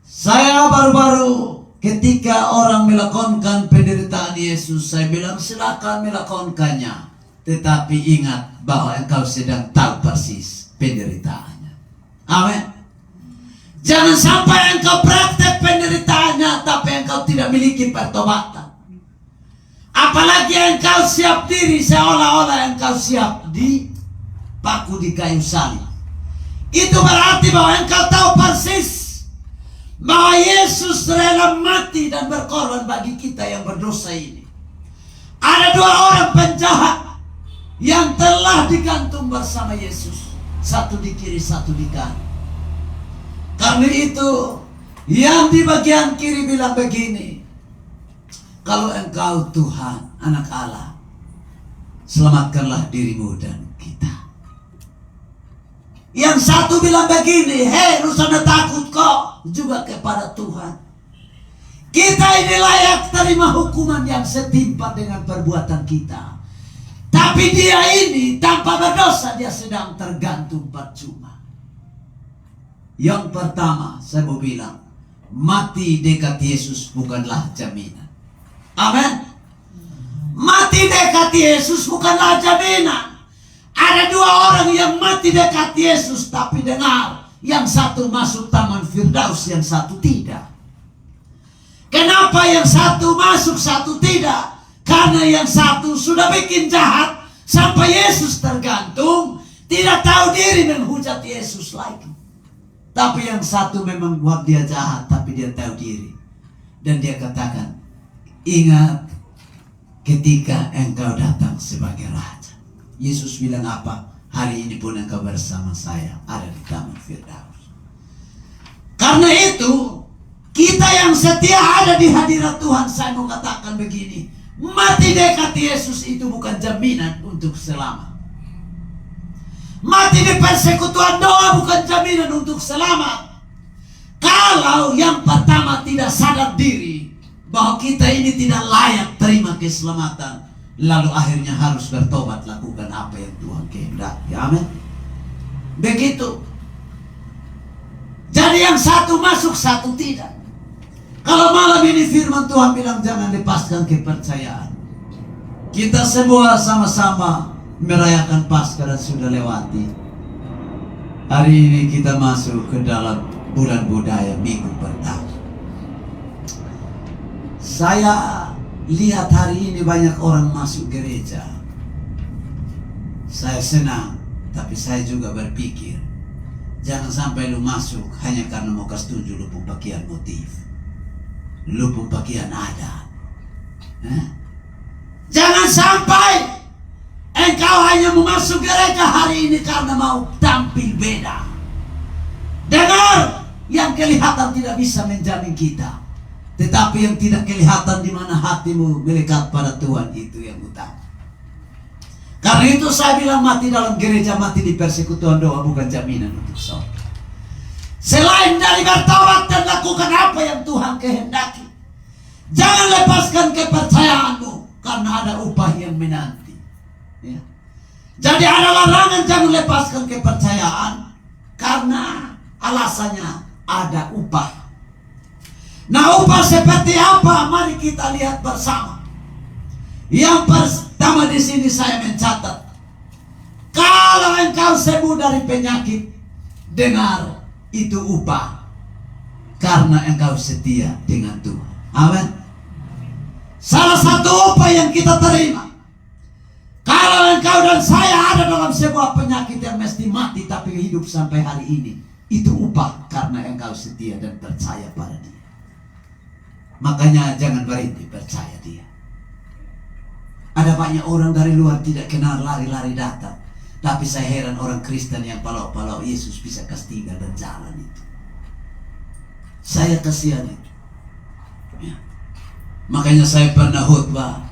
[SPEAKER 6] Saya baru-baru ketika orang melakonkan penderitaan Yesus, saya bilang silakan melakonkannya. Tetapi ingat bahwa engkau sedang tahu persis penderitaannya. Amin. Jangan sampai engkau praktek penderitaannya, tapi engkau tidak memiliki pertobatan. Apalagi engkau siap diri seolah-olah engkau siap dipaku di kayu salib. Itu berarti bahwa engkau tahu persis bahwa Yesus rela mati dan berkorban bagi kita yang berdosa ini. Ada dua orang penjahat yang telah digantung bersama Yesus, satu di kiri, satu di kanan. Karena itu yang di bagian kiri bilang begini, kalau engkau Tuhan, anak Allah, selamatkanlah dirimu dan kita. Yang satu bilang begini, hei, lu sana takut kok juga kepada Tuhan. Kita ini layak terima hukuman yang setimpal dengan perbuatan kita. Tapi dia ini tanpa berdosa, dia sedang tergantung percuma. Yang pertama saya mau bilang, mati dekat Yesus bukanlah jaminan. Amin. Mati dekat Yesus bukanlah jaminan. Ada dua orang yang mati dekat Yesus, tapi dengar, yang satu masuk taman Firdaus, yang satu tidak. Kenapa yang satu masuk, satu tidak? Karena yang satu sudah bikin jahat sampai Yesus tergantung, tidak tahu diri menghujat Yesus lagi. Tapi yang satu memang buat dia jahat, tapi dia tahu diri. Dan dia katakan, ingat ketika engkau datang sebagai raja. Yesus bilang apa? Hari ini pun engkau bersama saya ada di taman Firdaus. Karena itu, kita yang setia ada di hadirat Tuhan, saya mau katakan begini, mati dekat Yesus itu bukan jaminan untuk selamat. Mati di persekutuan doa bukan jaminan untuk selamat. Kalau yang pertama tidak sadar diri bahwa kita ini tidak layak terima keselamatan, lalu akhirnya harus bertobat, lakukan apa yang Tuhan kehendaki. Amin. Begitu. Jadi yang satu masuk, satu tidak. Kalau malam ini firman Tuhan bilang jangan lepaskan kepercayaan. Kita semua sama-sama merayakan Paskah dan sudah lewati. Hari ini kita masuk ke dalam bulan budaya minggu pertama. Saya lihat hari ini banyak orang masuk gereja. Saya senang, tapi saya juga berpikir, jangan sampai lu masuk hanya karena mau setuju lu pun pakaian motif, lu pun pakaian adat. Jangan sampai engkau hanya masuk gereja hari ini karena mau tampil beda. Dengar, yang kelihatan tidak bisa menjamin kita, tetapi yang tidak kelihatan di mana hatimu melekat pada Tuhan itu yang utama. Karena itu saya bilang mati dalam gereja, mati di persekutuan doa bukan jaminan untuk surga. Selain dari bertobat dan lakukan apa yang Tuhan kehendaki, jangan lepaskan kepercayaanmu karena ada upah yang menanti. Ya. Jadi ada larangan jangan lepaskan kepercayaan karena alasannya ada upah. Nah, upah seperti apa? Mari kita lihat bersama. Yang pertama di sini saya mencatat, kalau engkau sembuh dari penyakit, dengar, itu upah karena engkau setia dengan Tuhan. Amin. Salah satu upah yang kita terima, kalau engkau dan saya ada dalam sebuah penyakit yang mesti mati tapi hidup sampai hari ini, itu upah karena engkau setia dan percaya pada Dia. Makanya jangan berhenti percaya Dia. Ada banyak orang dari luar tidak kenal lari-lari datang, tapi saya heran orang Kristen yang palau-palau Yesus bisa kasih tinggal dan jalan itu. Saya kasihan itu. Ya. Makanya saya pernah khotbah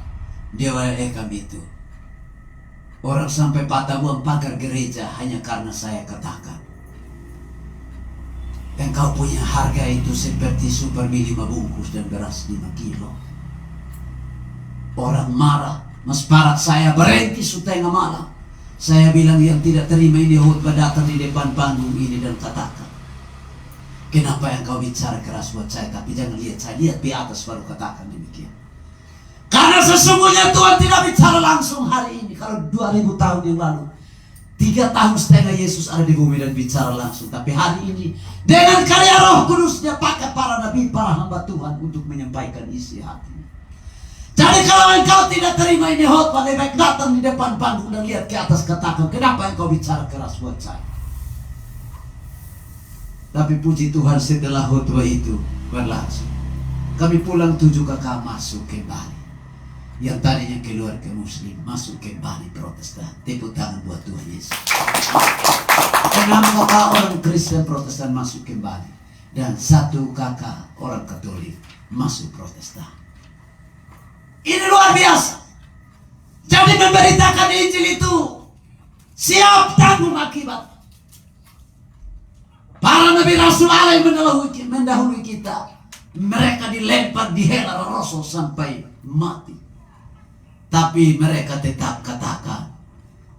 [SPEAKER 6] di WLEKAM itu. Orang sampai patah buang pagar gereja hanya karena saya katakan, engkau punya harga itu seperti super mie 5 bungkus dan beras 5 kilo. Orang marah, mas parat saya berhenti setengah malam. Saya bilang yang tidak terima ini khotbah datang di depan panggung ini dan katakan, kenapa engkau bicara keras buat saya, tapi jangan lihat saya, lihat di atas baru katakan demikian. Karena sesungguhnya Tuhan tidak bicara langsung hari ini. Kalau 2000 tahun yang lalu, 3,5 tahun Yesus ada di bumi dan bicara langsung. Tapi hari ini dengan karya Roh Kudus Dia pakai para nabi, para hamba Tuhan untuk menyampaikan isi hatinya. Jadi kalau engkau tidak terima ini khotbah, lebih baik datang di depan panggung dan lihat ke atas katakan, kenapa engkau bicara keras buat saya. Tapi puji Tuhan setelah khotbah itu berlangsung, kami pulang 7 kakak masuk kembali. Yang tadinya keluarga Muslim masuk kembali Protestan. Tepuk tangan buat Tuhan Yesus. 6 kakak orang Kristen Protestan masuk kembali, dan 1 kakak orang Katolik masuk Protestan. Ini luar biasa. Jadi memberitakan Injil itu siap tanggung akibat. Para nabi rasul Allah yang mendahului kita, mereka dilempar di hela rasul sampai mati. Tapi mereka tetap katakan,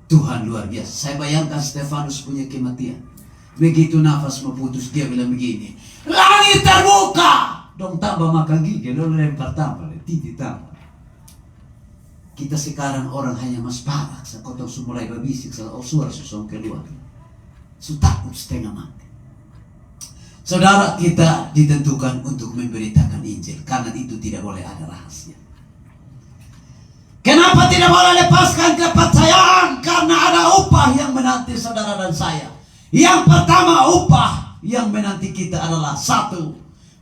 [SPEAKER 6] Tuhan luar biasa. Saya bayangkan Stefanus punya kematian. Begitu nafas mau putus, dia bilang begini, langit terbuka. Dong tambah makan gigi, lo lempar tambah, titik tambah. Kita sekarang orang hanya mas parak, sekotong sumulai berbisik, suara susung keluar. Takut setengah mati. Saudara, kita ditentukan untuk memberitakan Injil, karena itu tidak boleh ada rahasia. Kenapa tidak boleh lepaskan kepercayaan? Karena ada upah yang menanti saudara dan saya. Yang pertama, upah yang menanti kita adalah 1.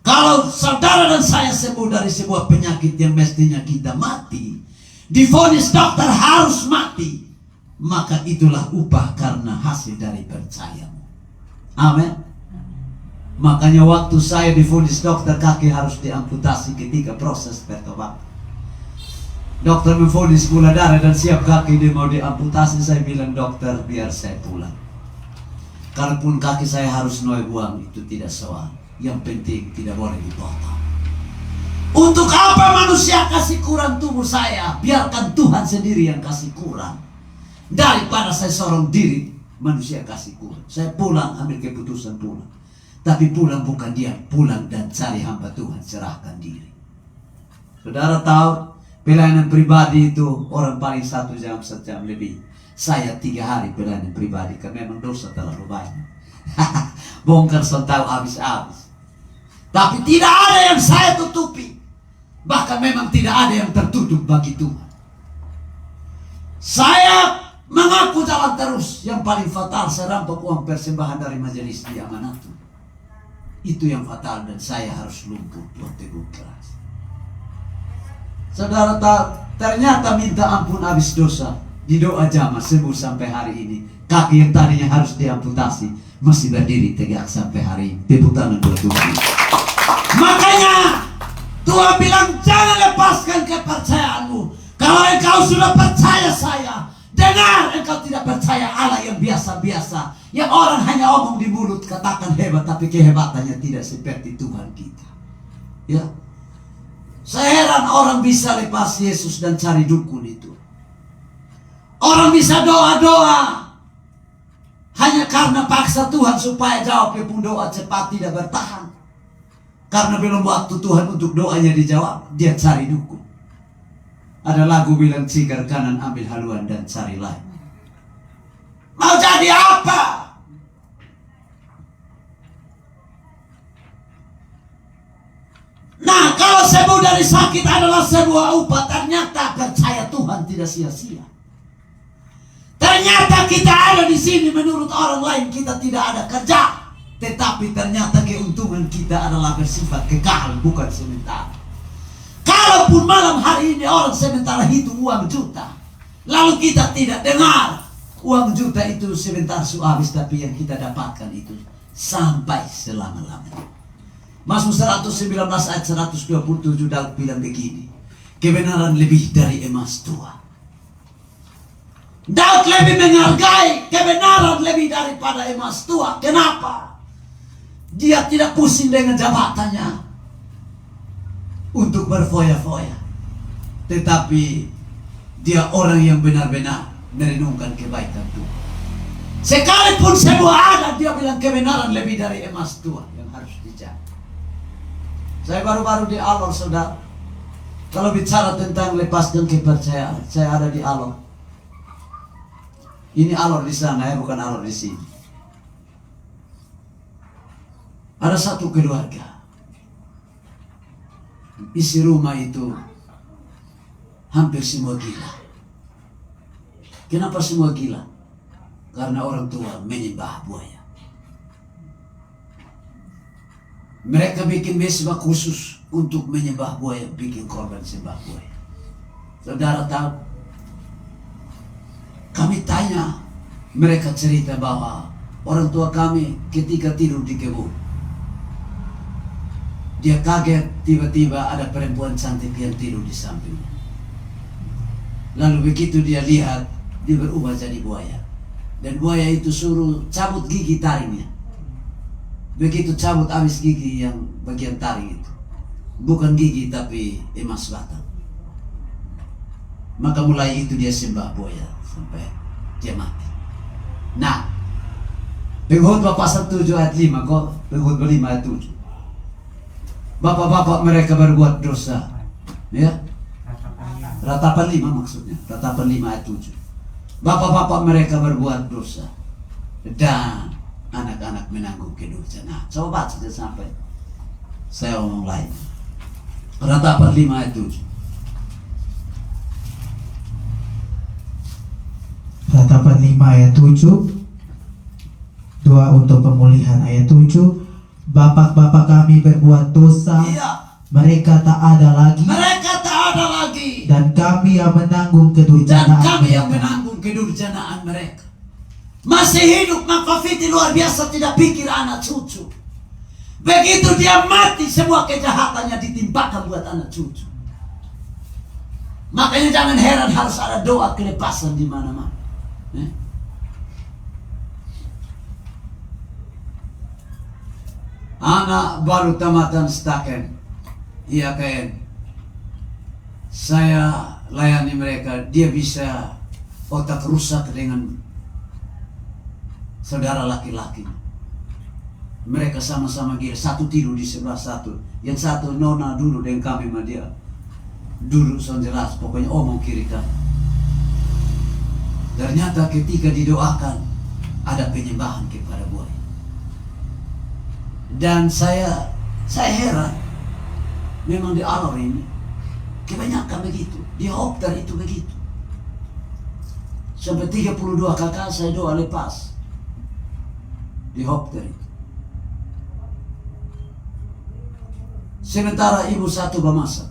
[SPEAKER 6] Kalau saudara dan saya sembuh dari sebuah penyakit yang mestinya kita mati, divonis dokter harus mati, maka itulah upah karena hasil dari percayamu. Amin. Makanya waktu saya divonis dokter kaki harus diamputasi ketika proses bertobat. Dokter memvonis gula darah dan siap kaki dia mau diamputasi. Saya bilang, dokter biar saya pulang. Kalaupun kaki saya harus noy buang, itu tidak soal. Yang penting tidak boleh dipotong. Untuk apa manusia kasih kurang tubuh saya? Biarkan Tuhan sendiri yang kasih kurang. Daripada saya sorong diri manusia kasih kurang. Saya pulang, ambil keputusan pulang. Tapi pulang bukan diam, pulang dan cari hamba Tuhan, serahkan diri. Saudara tahu, pelayanan pribadi itu orang paling 1 jam, 1 jam lebih. Saya 3 hari pelayanan pribadi karena memang dosa terlalu banyak. Bongkar tahu habis-habis. Tapi tidak ada yang saya tutupi. Bahkan memang tidak ada yang tertutup bagi Tuhan. Saya mengaku jalan terus. Yang paling fatal, saya rampok uang persembahan dari majelis di Amanatu. Itu yang fatal dan saya harus lumpuh buat teguh keras. Saudara, ternyata minta ampun habis dosa. Di doa jamaah sembuh sampai hari ini. Kaki yang tadinya harus diamputasi masih berdiri tegak sampai hari ini. Tepuk tangan buat Tuhan. Makanya Tuhan bilang jangan lepaskan kepercayaanmu. Kalau engkau sudah percaya saya, dengar, engkau tidak percaya Allah yang biasa-biasa, yang orang hanya omong di mulut katakan hebat, tapi kehebatannya tidak seperti Tuhan kita. Ya, saya heran orang bisa lepas Yesus dan cari dukun itu. Orang bisa doa-doa hanya karena paksa Tuhan supaya jawab pun doa cepat tidak bertahan. Karena belum waktu Tuhan untuk doanya dijawab, dia cari dukun. Ada lagu bilang cigar kanan ambil haluan dan cari lain. Mau jadi apa? Nah, kalau sembuh dari sakit adalah sebuah upah, ternyata percaya Tuhan tidak sia-sia. Ternyata kita ada di sini menurut orang lain kita tidak ada kerja, tetapi ternyata keuntungan kita adalah bersifat kekal, bukan sementara. Kalaupun malam hari ini orang sementara hitung uang juta, lalu kita tidak dengar uang juta itu sebentar habis, tapi yang kita dapatkan itu sampai selama-lamanya. Mazmur 119 ayat 127 Daud bilang begini, kebenaran lebih dari emas tua. Daud lebih menghargai kebenaran lebih daripada emas tua. Kenapa? Dia tidak pusing dengan jabatannya untuk berfoya-foya, tetapi dia orang yang benar-benar merenungkan kebaikan Tuhan. Sekalipun semua ada, dia bilang kebenaran lebih dari emas tua yang harus dijaga. Saya baru-baru di Alor, saudara. Kalau bicara tentang lepaskan kepercayaan, saya ada di Alor. Ini Alor di sana ya, bukan Alor di sini. Ada satu keluarga, isi rumah itu hampir semua gila. Kenapa semua gila? Karena orang tua menyembah buaya. Mereka bikin mesbah khusus untuk menyembah buaya, bikin korban sembah buaya. Saudara tahu, kami tanya, mereka cerita bahwa orang tua kami ketika tidur di kebun, dia kaget tiba-tiba ada perempuan cantik yang tidur di sampingnya. Lalu begitu dia lihat, dia berubah jadi buaya. Dan buaya itu suruh cabut gigi taringnya. Begitu cabut habis gigi yang bagian taring itu, bukan gigi tapi emas batang. Maka mulai itu dia sembah buaya sampai dia mati. Nah, Pengkhotbah pasal 7 ayat 5 kok, Pengkhotbah 5 ayat 7. Bapak-bapak mereka berbuat dosa, ya. Ratapan 5 maksudnya, Ratapan 5 ayat 7. Bapak-bapak mereka berbuat dosa dan anak-anak menanggung kedurjanaan. Coba baca sampai saya omong lain. Ratapan 5 ayat 7.
[SPEAKER 1] Ratapan 5 ayat 7. Doa untuk pemulihan ayat 7. Bapak-bapak kami berbuat dosa,
[SPEAKER 6] Iya.
[SPEAKER 1] mereka tak ada lagi,
[SPEAKER 6] Mereka tak ada lagi,
[SPEAKER 1] dan kami yang menanggung
[SPEAKER 6] dan
[SPEAKER 1] kedurjanaan
[SPEAKER 6] kami yang
[SPEAKER 1] mereka.
[SPEAKER 6] menanggung kedurjanaan mereka. Masih hidup, maka Fiti luar biasa tidak pikir anak cucu. Begitu dia mati, semua kejahatannya ditimpakan buat anak cucu. Makanya jangan heran harus ada doa kelepasan di mana-mana. Anak baru tamatan staken, iya kayak saya layani mereka, dia bisa otak rusak dengan saudara laki-laki. Mereka sama-sama gila, satu tidur di sebelah satu, yang satu nona dulu dengan kami sama dia, duduk so jelas, pokoknya omong kiri kan. Ternyata ketika didoakan ada penyembahan kepada buaya. Dan saya heran, memang di Alor ini Kebanyakan begitu. Di Hopter itu begitu. Sampai 32 kakak saya doa lepas. Di Hopter itu. Sementara ibu satu memasak.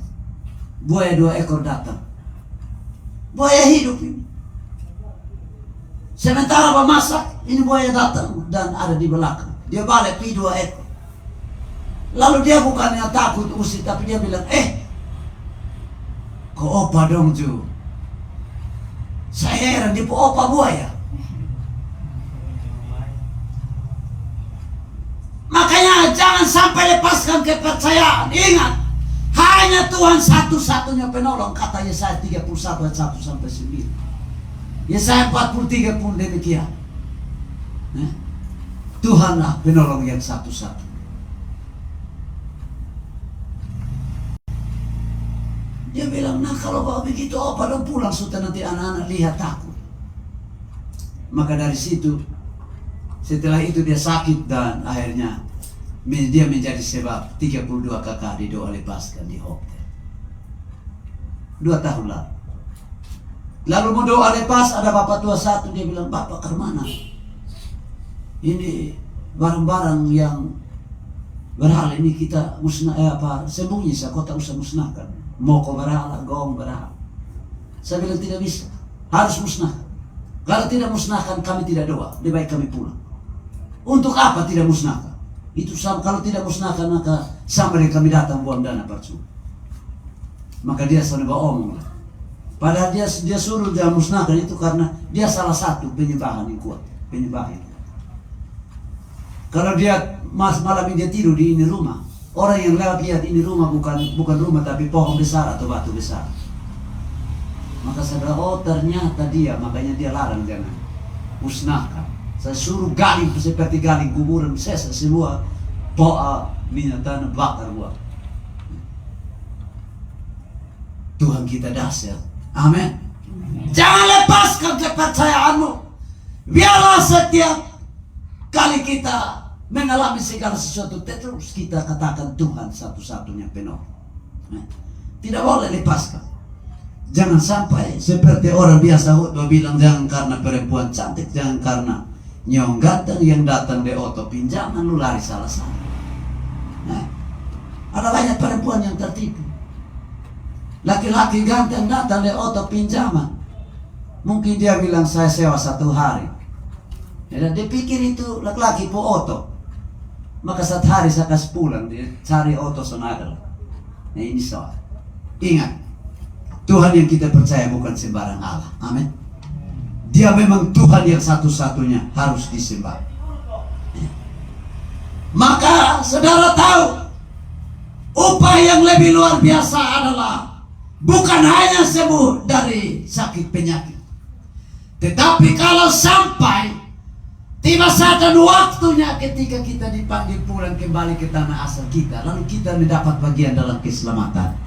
[SPEAKER 6] Buaya 2 ekor datang. Buaya hidup ini. Sementara memasak, ini buaya datang dan ada di belakang. Dia balik pi 2 ekor. Lalu dia bukannya takut usir, tapi dia bilang, kok opa dong Ju? Saya heran, dia opa buaya. Makanya jangan sampai lepaskan kepercayaan. Ingat, hanya Tuhan satu-satunya penolong, kata Yesaya 31 ayat 1 sampai 9. Yesaya 43 pun demikian. Tuhanlah penolong yang satu-satu. Dia bilang, nah kalau bawa begitu, dong pulang sudah nanti anak-anak lihat takut. Maka dari situ, setelah itu dia sakit dan akhirnya dia menjadi sebab 32 kakak didoa lepaskan di Hopter. 2 tahun lalu. Lalu mau doa lepas, ada bapak tua satu, dia bilang, Bapak ke mana? Ini barang-barang yang berhala ini kita sembunyi, kota usah musnahkan. Moko berhala, gong berhala. Saya bilang tidak bisa, harus musnahkan. Kalau tidak musnahkan kami tidak doa, lebih baik kami pulang. Untuk apa tidak musnahkan? Itu sama, kalau tidak musnahkan maka sampai kami datang buang dana percuma. Maka dia selalu omong. Padahal dia suruh dia musnahkan itu karena dia salah satu penyembahan yang kuat, penyembahan. Kalau dia malam ini dia tidur di ini rumah, orang yang lewat lihat ini rumah bukan rumah tapi pohon besar atau batu besar. Maka saya bilang, ternyata dia, makanya dia larang jangan musnahkan. Saya suruh gali seperti gali kuburan, sesa semua minyak tanah bakar buat. Tuhan kita dahsyat. Amin. Jangan lepaskan kepercayaanmu. Biarlah setiap kali kita mengalami segala sesuatu, terus kita katakan Tuhan satu-satunya penolong. Tidak boleh lepaskan. Jangan sampai seperti orang biasa bilang, jangan karena perempuan cantik, jangan karena nyong ganteng yang datang di oto pinjaman lu lari salah-salah. Ada banyak perempuan yang tertipu. Laki-laki ganteng datang di oto pinjaman, mungkin dia bilang saya sewa 1 hari. Dan dia pikir itu laki-laki po oto. Maka 1 hari saya kasih pulang, dia cari oto sonadal. Nah ini soal. Ingat, Tuhan yang kita percaya bukan sembarang Allah. Amin. Dia memang Tuhan yang satu-satunya harus disembah. Maka saudara tahu, upah yang lebih luar biasa adalah bukan hanya sembuh dari sakit penyakit, tetapi kalau sampai tiba saat dan waktunya ketika kita dipanggil pulang kembali ke tanah asal kita, lalu kita mendapat bagian dalam keselamatan,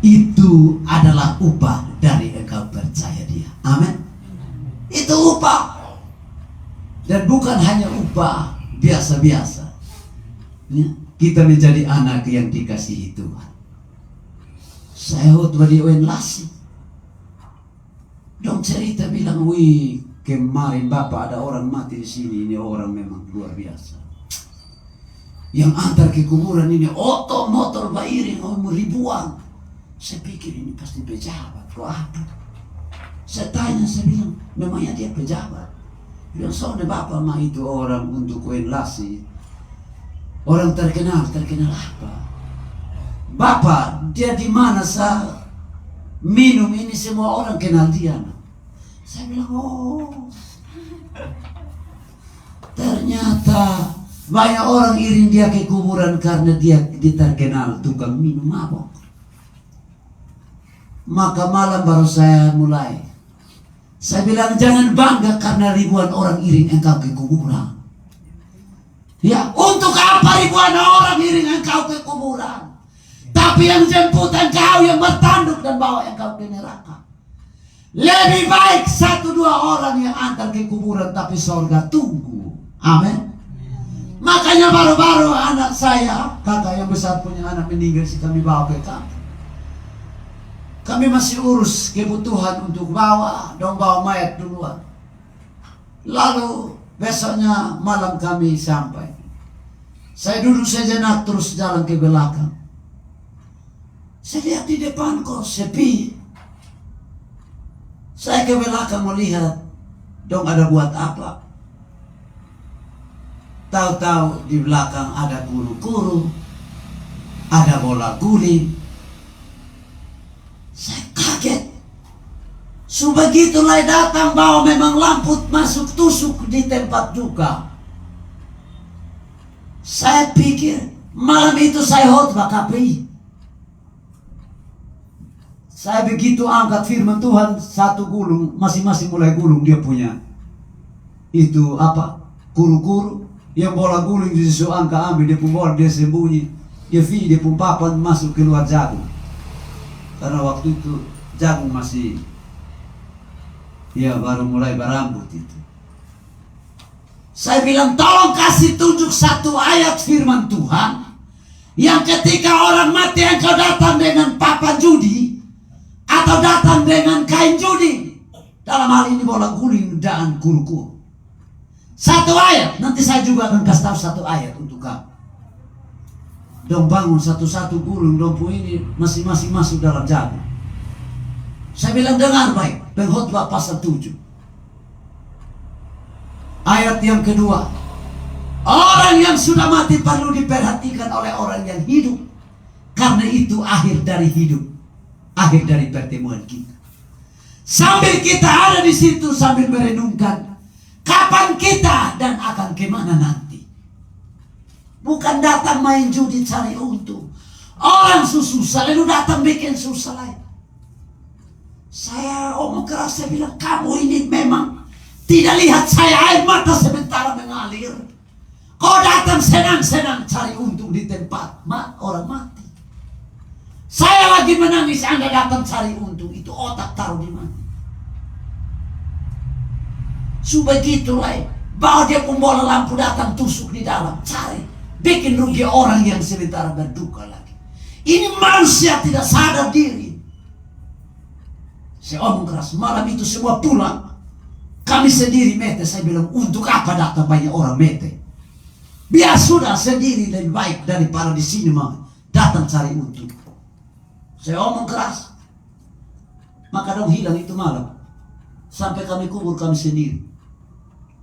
[SPEAKER 6] itu adalah upah dari engkau percaya Dia. Amin. Itu upah. Dan bukan hanya upah biasa-biasa. Kita menjadi anak yang dikasihi Tuhan. Saya khotbah di Oenlasi. Dong cerita bilang, wih kemarin Bapak ada orang mati di sini. Ini orang memang luar biasa. Yang antar ke kuburan ini oto motor bairing ribuan. Saya pikir ini pasti pejabat. Kok apa? Saya tanya, saya bilang, memangnya dia pejabat? Dia bilang, soalnya Bapak mah itu orang untuk Oenlasi. Orang terkenal apa? Bapak, dia di mana saya minum ini semua orang kenal dia. Saya bilang, ternyata banyak orang iring dia ke kuburan karena dia terkenal tukang minum mabok. Maka malam baru saya mulai. Saya bilang, jangan bangga karena ribuan orang iring engkau ke kuburan. Ya, untuk apa ribuan orang iring engkau ke kuburan? Tapi yang jemput engkau, yang bertanduk dan bawa engkau ke neraka. Lebih baik 1-2 orang yang antar ke kuburan, tapi surga tunggu. Amin. Makanya baru-baru anak saya, kakak yang besar punya anak meninggal, si kami bawa ke kampung. Kami masih urus kebutuhan untuk bawa mayat duluan. Lalu besoknya malam kami sampai. Saya duduk sejenak terus jalan ke belakang. Saya lihat di depan kok sepi. Saya ke belakang melihat dong ada buat apa. Tahu-tahu di belakang ada guru-guru, ada bola guling. Saya kaget. Sebegitulah datang bahwa memang lampu masuk tusuk di tempat juga. Saya pikir malam itu saya khotbah KPI. Saya begitu angkat firman Tuhan, satu gulung, masing-masing mulai gulung dia punya. Itu apa? Guru-guru yang bola guling di situ angka ambil, dia pun bola, dia sembunyi. Dia pun papan masuk keluar jagung. Karena waktu itu jagung masih baru mulai berambut itu. Saya bilang tolong kasih tunjuk satu ayat firman Tuhan yang ketika orang mati engkau datang dengan papan judi atau datang dengan kain judi. Dalam hal ini bola guling dan guru-guru. Satu ayat, nanti saya juga akan kasih tahu satu ayat untuk kamu. Dong bangun satu-satu gulung, dong pun ini masing-masing masuk dalam jagung. Saya bilang dengar baik, pengkhotbah pasal 7. Ayat yang kedua. Orang yang sudah mati perlu diperhatikan oleh orang yang hidup. Karena itu akhir dari hidup. Akhir dari pertemuan kita. Sambil kita ada di situ sambil merenungkan kapan kita dan akan kemana nanti. Bukan datang main judi cari untung. Orang susah lalu datang bikin susah lain. Saya omong keras, saya bilang kamu ini memang tidak lihat saya air mata sementara mengalir. Kau datang senang-senang cari untung di tempat orang mati. Saya lagi menangis, Anda datang cari untung. Itu otak taruh di mana? Sebegitulah bahwa dia pembola lampu datang tusuk di dalam, cari, bikin rugi orang yang sementara berduka lagi. Ini manusia tidak sadar diri. Saya omong keras, malam itu semua pulang. Kami sendiri mete. Saya bilang untuk apa datang banyak orang mete? Biar sudah sendiri lebih baik daripada di sini datang cari untung. Saya omong keras. Maka dong hilang itu malam. Sampai kami kubur kami sendiri.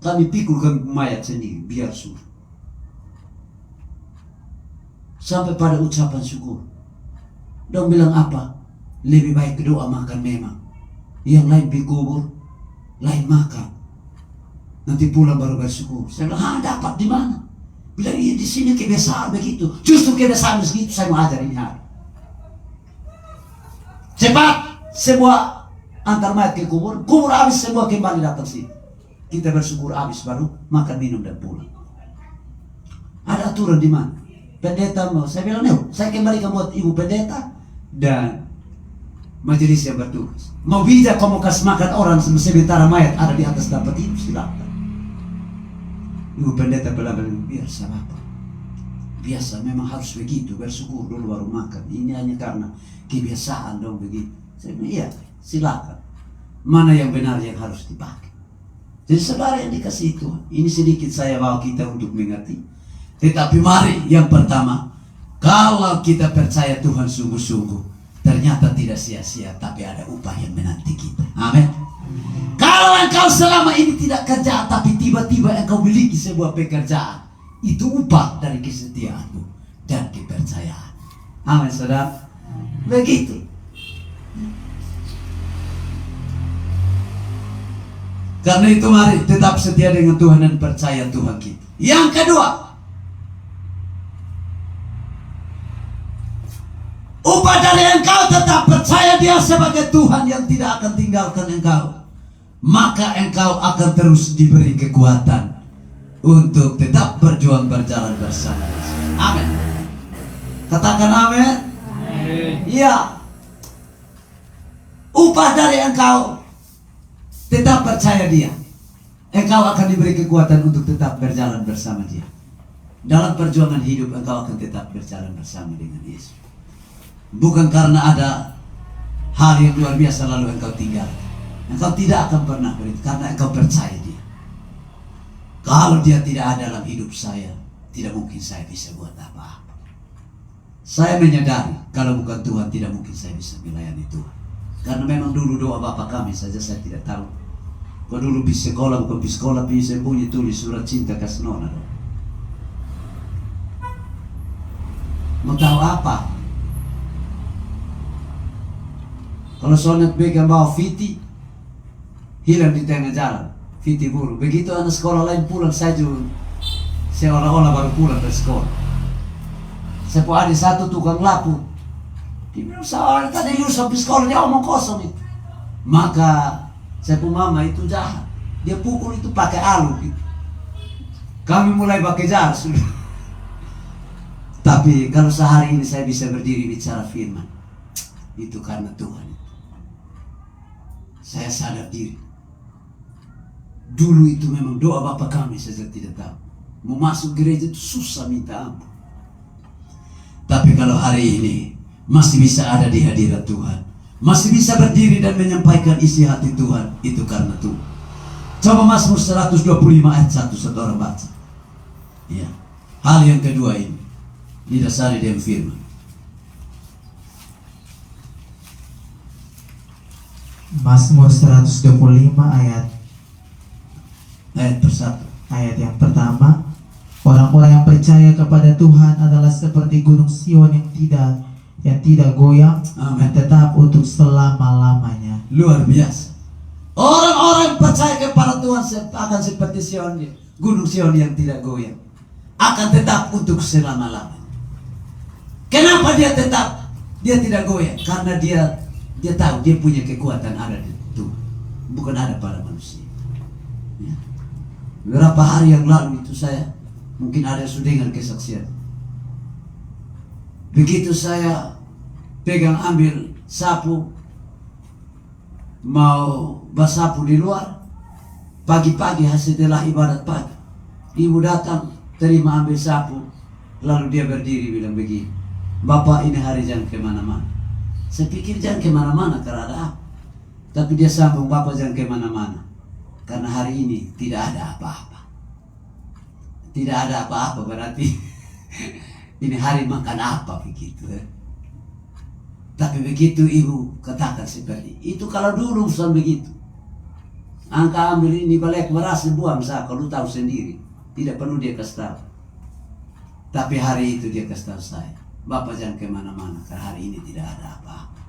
[SPEAKER 6] Kami pikul kami mayat sendiri. Biar sudah. Sampai pada ucapan syukur. Dong bilang apa? Lebih baik doa makan memang. Yang lain pikubur, lain makan. Nanti pulang baru bersyukur. Saya bilang, dapat di mana? Bilang, iya di sini kebiasaan begitu. Justru kebiasaan begitu saya mau ajar ini hari. Cepat semua antar mayat ke kubur habis semua kembali datang sini. Kita bersyukur habis baru makan minum dan pulang. Ada aturan di mana? Pendeta mau, saya bilang, saya kembalikan buat ibu pendeta dan majelis yang bertugas. Mau bijak kamu kasih makan orang sementara mayat ada di atas dapat hidup, silakan. Ibu pendeta bilang, biasa Bapak. Biasa memang harus begitu, bersyukur dulu baru makan. Ini hanya karena kebiasaan dong begitu. Saya bilang, iya silakan. Mana yang benar yang harus dipakai. Jadi saudara yang dikasih Tuhan, ini sedikit saya bawa kita untuk mengerti. Tetapi mari yang pertama, kalau kita percaya Tuhan sungguh-sungguh, ternyata tidak sia-sia, tapi ada upah yang menanti kita. Amin. Kalau engkau selama ini tidak kerja, tapi tiba-tiba engkau memiliki sebuah pekerjaan, itu upah dari kesetiaanmu dan kepercayaan. Amin, saudara. Begitu. Karena itu mari tetap setia dengan Tuhan dan percaya Tuhan kita. Yang kedua, upah dari engkau tetap percaya Dia sebagai Tuhan yang tidak akan tinggalkan engkau. Maka engkau akan terus diberi kekuatan untuk tetap berjuang berjalan bersama Yesus. Amin. Katakan amin. Iya. Upah dari engkau tetap percaya Dia. Engkau akan diberi kekuatan untuk tetap berjalan bersama Dia. Dalam perjuangan hidup engkau akan tetap berjalan bersama dengan Yesus. Bukan karena ada hal yang luar biasa lalu engkau tinggal. Engkau tidak akan pernah berhenti karena engkau percaya dia. Kalau dia tidak ada dalam hidup saya, tidak mungkin saya bisa buat apa-apa. Saya menyadari kalau bukan Tuhan tidak mungkin saya bisa melayani Tuhan. Karena memang dulu doa Bapak kami saja saya tidak tahu. Kau dulu pergi sekolah, bukan pergi sekolah, bisa bunyi tulis surat cinta kasih nona. Mau tahu apa? Kalau soalnya pegang bawa Viti, hilang di tengah jalan, Viti buruk. Begitu anak sekolah lain pulang, saya juga seolah-olah baru pulang dari sekolah. Saya punya adik satu tukang lapu. Dia bilang, soalnya tadi lu sampai sekolah, dia omong kosong itu. Maka saya punya mama itu jahat. Dia pukul itu pakai alu gitu. Kami mulai pakai jar sudah. Tapi kalau sehari ini saya bisa berdiri bicara firman, itu karena Tuhan. Saya sadar diri. Dulu itu memang doa Bapak kami saja tidak tahu. Mau masuk gereja itu susah minta ampun. Tapi kalau hari ini masih bisa ada di hadirat Tuhan, masih bisa berdiri dan menyampaikan isi hati Tuhan, itu karena Tuhan. Coba Mazmur 125 ayat 1 satu orang baca. Ya. Hal yang kedua ini didasari dengan firman.
[SPEAKER 1] Mazmur 125 ayat
[SPEAKER 6] persatu.
[SPEAKER 1] ayat yang pertama, orang-orang yang percaya kepada Tuhan adalah seperti gunung Sion yang tidak goyang dan tetap untuk selama-lamanya.
[SPEAKER 6] Luar biasa. Orang-orang percaya kepada Tuhan akan seperti Sion, gunung Sion yang tidak goyang, akan tetap untuk selama-lamanya. Kenapa dia tetap? Dia tidak goyang karena dia tahu dia punya kekuatan ada di Tuhan, bukan ada pada manusia. Ya. Beberapa hari yang lalu itu saya mungkin ada yang sudah dengar kesaksian. Begitu saya pegang ambil sapu mau basapu di luar, pagi-pagi setelah ibadat pagi, ibu datang terima ambil sapu, lalu dia berdiri bilang begini, Bapak ini hari jangan kemana-mana. Saya pikir jangan kemana-mana karena ada apa, tapi dia sambung, Bapak jangan kemana-mana karena hari ini tidak ada apa-apa. Tidak ada apa-apa berarti ini hari makan apa begitu. Tapi begitu ibu katakan seperti itu, kalau dulu urusan begitu, angka ambil ini balik beras buang saya, kalau tahu sendiri, tidak perlu dia kasih tahu. Tapi hari itu dia kasih tahu saya, Bapak jangan kemana-mana karena hari ini tidak ada apa-apa.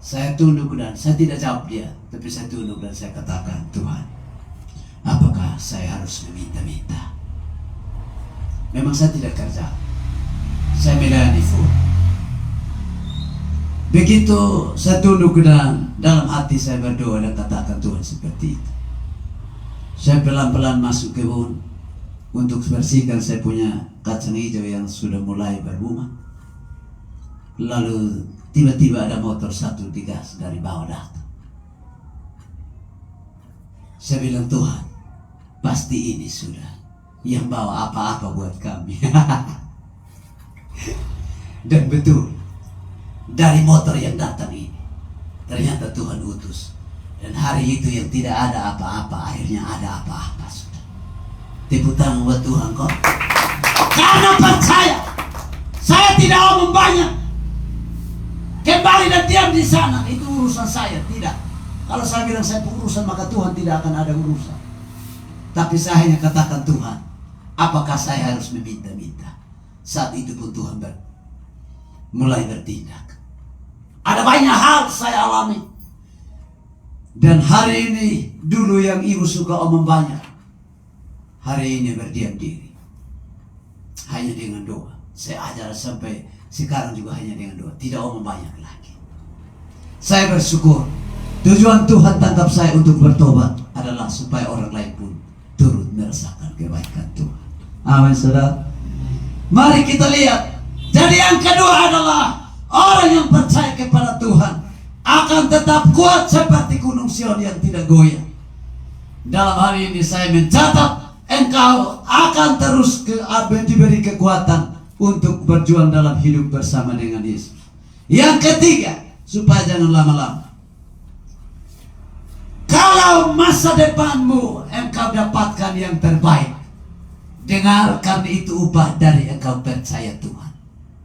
[SPEAKER 6] Saya tunduk dan saya tidak jawab dia, tapi saya tunduk dan saya katakan, Tuhan, apakah saya harus meminta-minta? Memang saya tidak kerja, saya melayani full. Begitu saya tunduk dan dalam hati saya berdoa dan katakan Tuhan seperti itu. Saya pelan-pelan masuk kebun untuk bersihkan saya punya kacang hijau yang sudah mulai berbunga. Lalu tiba-tiba ada motor satu digas dari bawah datang. Saya bilang, Tuhan, pasti ini sudah yang bawa apa-apa buat kami. Dan betul, dari motor yang datang ini ternyata Tuhan utus. Dan hari itu yang tidak ada apa-apa, akhirnya ada apa-apa sudah. Tepuk tangan buat Tuhan kok. Karena percaya, saya tidak omong banyak. Kembali dan diam di sana, itu urusan saya, tidak. Kalau saya bilang saya urusan, maka Tuhan tidak akan ada urusan. Tapi saya hanya katakan, Tuhan, apakah saya harus meminta-minta? Saat itu pun Tuhan mulai bertindak. Ada banyak hal saya alami. Dan hari ini, dulu yang ibu suka omong banyak, hari ini berdiam diri. Hanya dengan doa. Saya ajar sampai sekarang juga hanya dengan doa. Tidak omong banyak lagi. Saya bersyukur. Tujuan Tuhan tangkap saya untuk bertobat adalah supaya orang lain pun turut merasakan kebaikan Tuhan. Amin, saudara. Mari kita lihat. Jadi yang kedua adalah orang yang percaya kepada Tuhan akan tetap kuat seperti gunung Sion yang tidak goyang. Dalam hari ini saya mencatat, engkau akan terus diberi kekuatan untuk berjuang dalam hidup bersama dengan Yesus. Yang ketiga, supaya jangan lama-lama. Kalau masa depanmu engkau dapatkan yang terbaik, dengarkan itu upah dari engkau percaya Tuhan.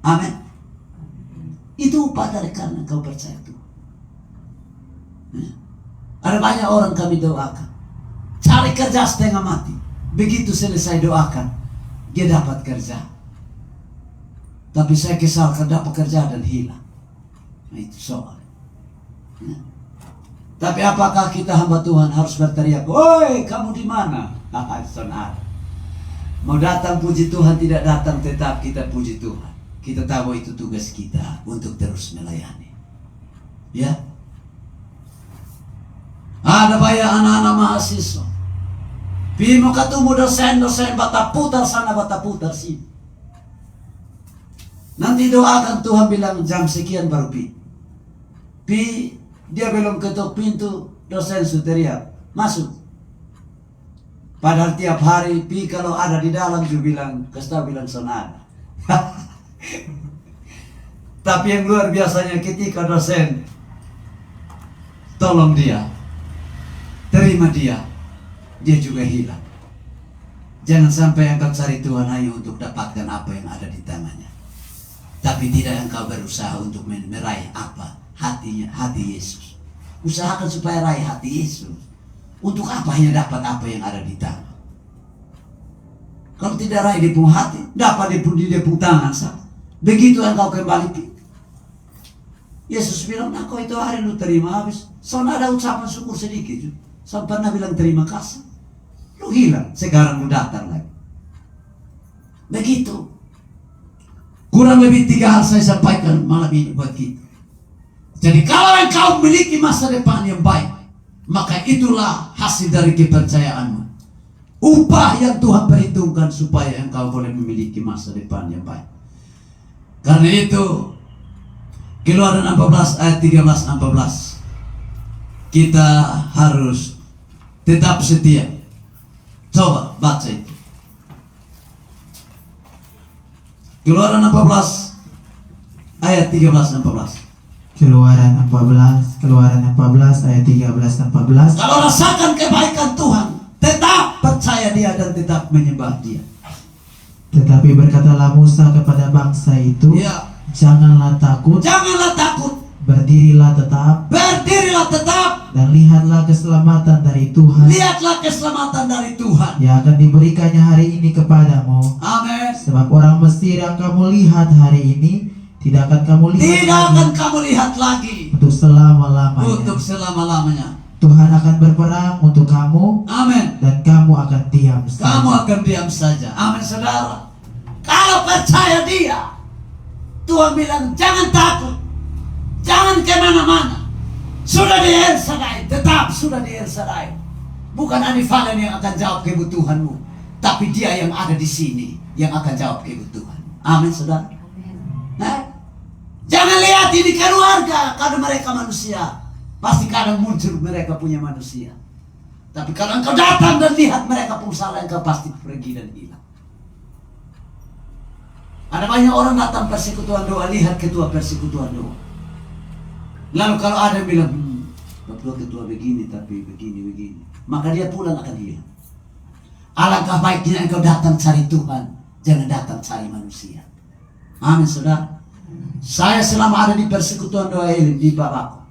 [SPEAKER 6] Amin. Itu upah dari karena engkau percaya Tuhan. Ada banyak orang kami doakan, cari kerja setengah mati. Begitu selesai doakan, dia dapat kerja. Tapi saya kesal karena dapat kerja dan hilang. Nah, itu soal. Tapi apakah kita hamba Tuhan harus berteriak, "Woi, kamu di mana?" Saudara. Mau datang puji Tuhan, tidak datang, tetap kita puji Tuhan. Kita tahu itu tugas kita untuk terus melayani. Ya. Ada banyak anak-anak mahasiswa. Pi mau ketemu dosen bata putar sana bata putar sini. Nanti doakan Tuhan bilang jam sekian baru pi. Pi dia belum ketuk pintu, dosen suteriak masuk. Padahal tiap hari pi kalau ada di dalam juga bilang kasta bilang sonada. Tapi yang luar biasanya ketika dosen tolong dia, terima dia juga hilang. Jangan sampai engkau cari Tuhan hanya untuk dapatkan apa yang ada di tangannya, tapi tidak engkau berusaha untuk meraih apa hati Yesus. Usahakan supaya raih hati Yesus. Untuk apa hanya dapat apa yang ada di tangan? Kalau tidak raih di pung hati, dapat di pung tangan sah. Begitu engkau kembali. Yesus bilang, "Nah kau itu hari lu terima habis. Soalnya ada ucapan syukur sedikit. Saya pernah bilang terima kasih. Lu hilang, sekarang lu datang lagi." Begitu. Kurang lebih 3 hal saya sampaikan malam ini buat kita. Jadi kalau engkau memiliki masa depan yang baik, maka itulah hasil dari kepercayaanmu. Upah yang Tuhan perhitungkan supaya engkau boleh memiliki masa depan yang baik. Karena itu, Keluaran 14 ayat 13-14, kita harus tetap setia. Coba baca itu. Keluaran 14 ayat 13-14.
[SPEAKER 1] Keluaran 14 ayat 13-14.
[SPEAKER 6] Kalau rasakan kebaikan Tuhan, tetap percaya Dia dan tetap menyembah Dia.
[SPEAKER 1] Tetapi berkatalah Musa kepada bangsa itu,
[SPEAKER 6] Ya,
[SPEAKER 1] janganlah takut,
[SPEAKER 6] janganlah takut,
[SPEAKER 1] berdirilah tetap,
[SPEAKER 6] berdirilah tetap,
[SPEAKER 1] dan lihatlah keselamatan dari Tuhan
[SPEAKER 6] lihatlah keselamatan dari Tuhan.
[SPEAKER 1] yang akan diberikannya hari ini kepadamu.
[SPEAKER 6] Amin.
[SPEAKER 1] Sebab orang Mesir yang kamu lihat hari ini tidak akan kamu lihat
[SPEAKER 6] Tidak
[SPEAKER 1] lagi
[SPEAKER 6] akan kamu lihat lagi
[SPEAKER 1] untuk selama-lamanya.
[SPEAKER 6] untuk selama-lamanya.
[SPEAKER 1] Tuhan akan berperang untuk kamu
[SPEAKER 6] Amin.
[SPEAKER 1] dan kamu akan diam
[SPEAKER 6] Kamu
[SPEAKER 1] saja.
[SPEAKER 6] akan diam saja. Amin, saudara. Kalau percaya Dia, Tuhan bilang jangan takut, jangan kemana-mana. Sudah di El Shaddai, tetap sudah di El Shaddai. Bukan Anifalen yang akan jawab kebutuhanmu, tapi Dia yang ada di sini yang akan jawab kebutuhan. Amin, saudara. Nah, jangan lihat ini keluarga, kadang mereka manusia. Pasti kadang muncul mereka punya manusia. Tapi kalau engkau datang dan lihat mereka pun salah, engkau pasti pergi dan hilang. Ada banyak orang datang persekutuan doa, lihat ketua persekutuan doa. Lalu kalau ada yang bilang, ketua begini tapi begini, maka dia pulang akan hilang. Alangkah baiknya engkau datang cari Tuhan, jangan datang cari manusia. Amin, saudara. Saya selama ada di persekutuan doa Elim di Bapakku,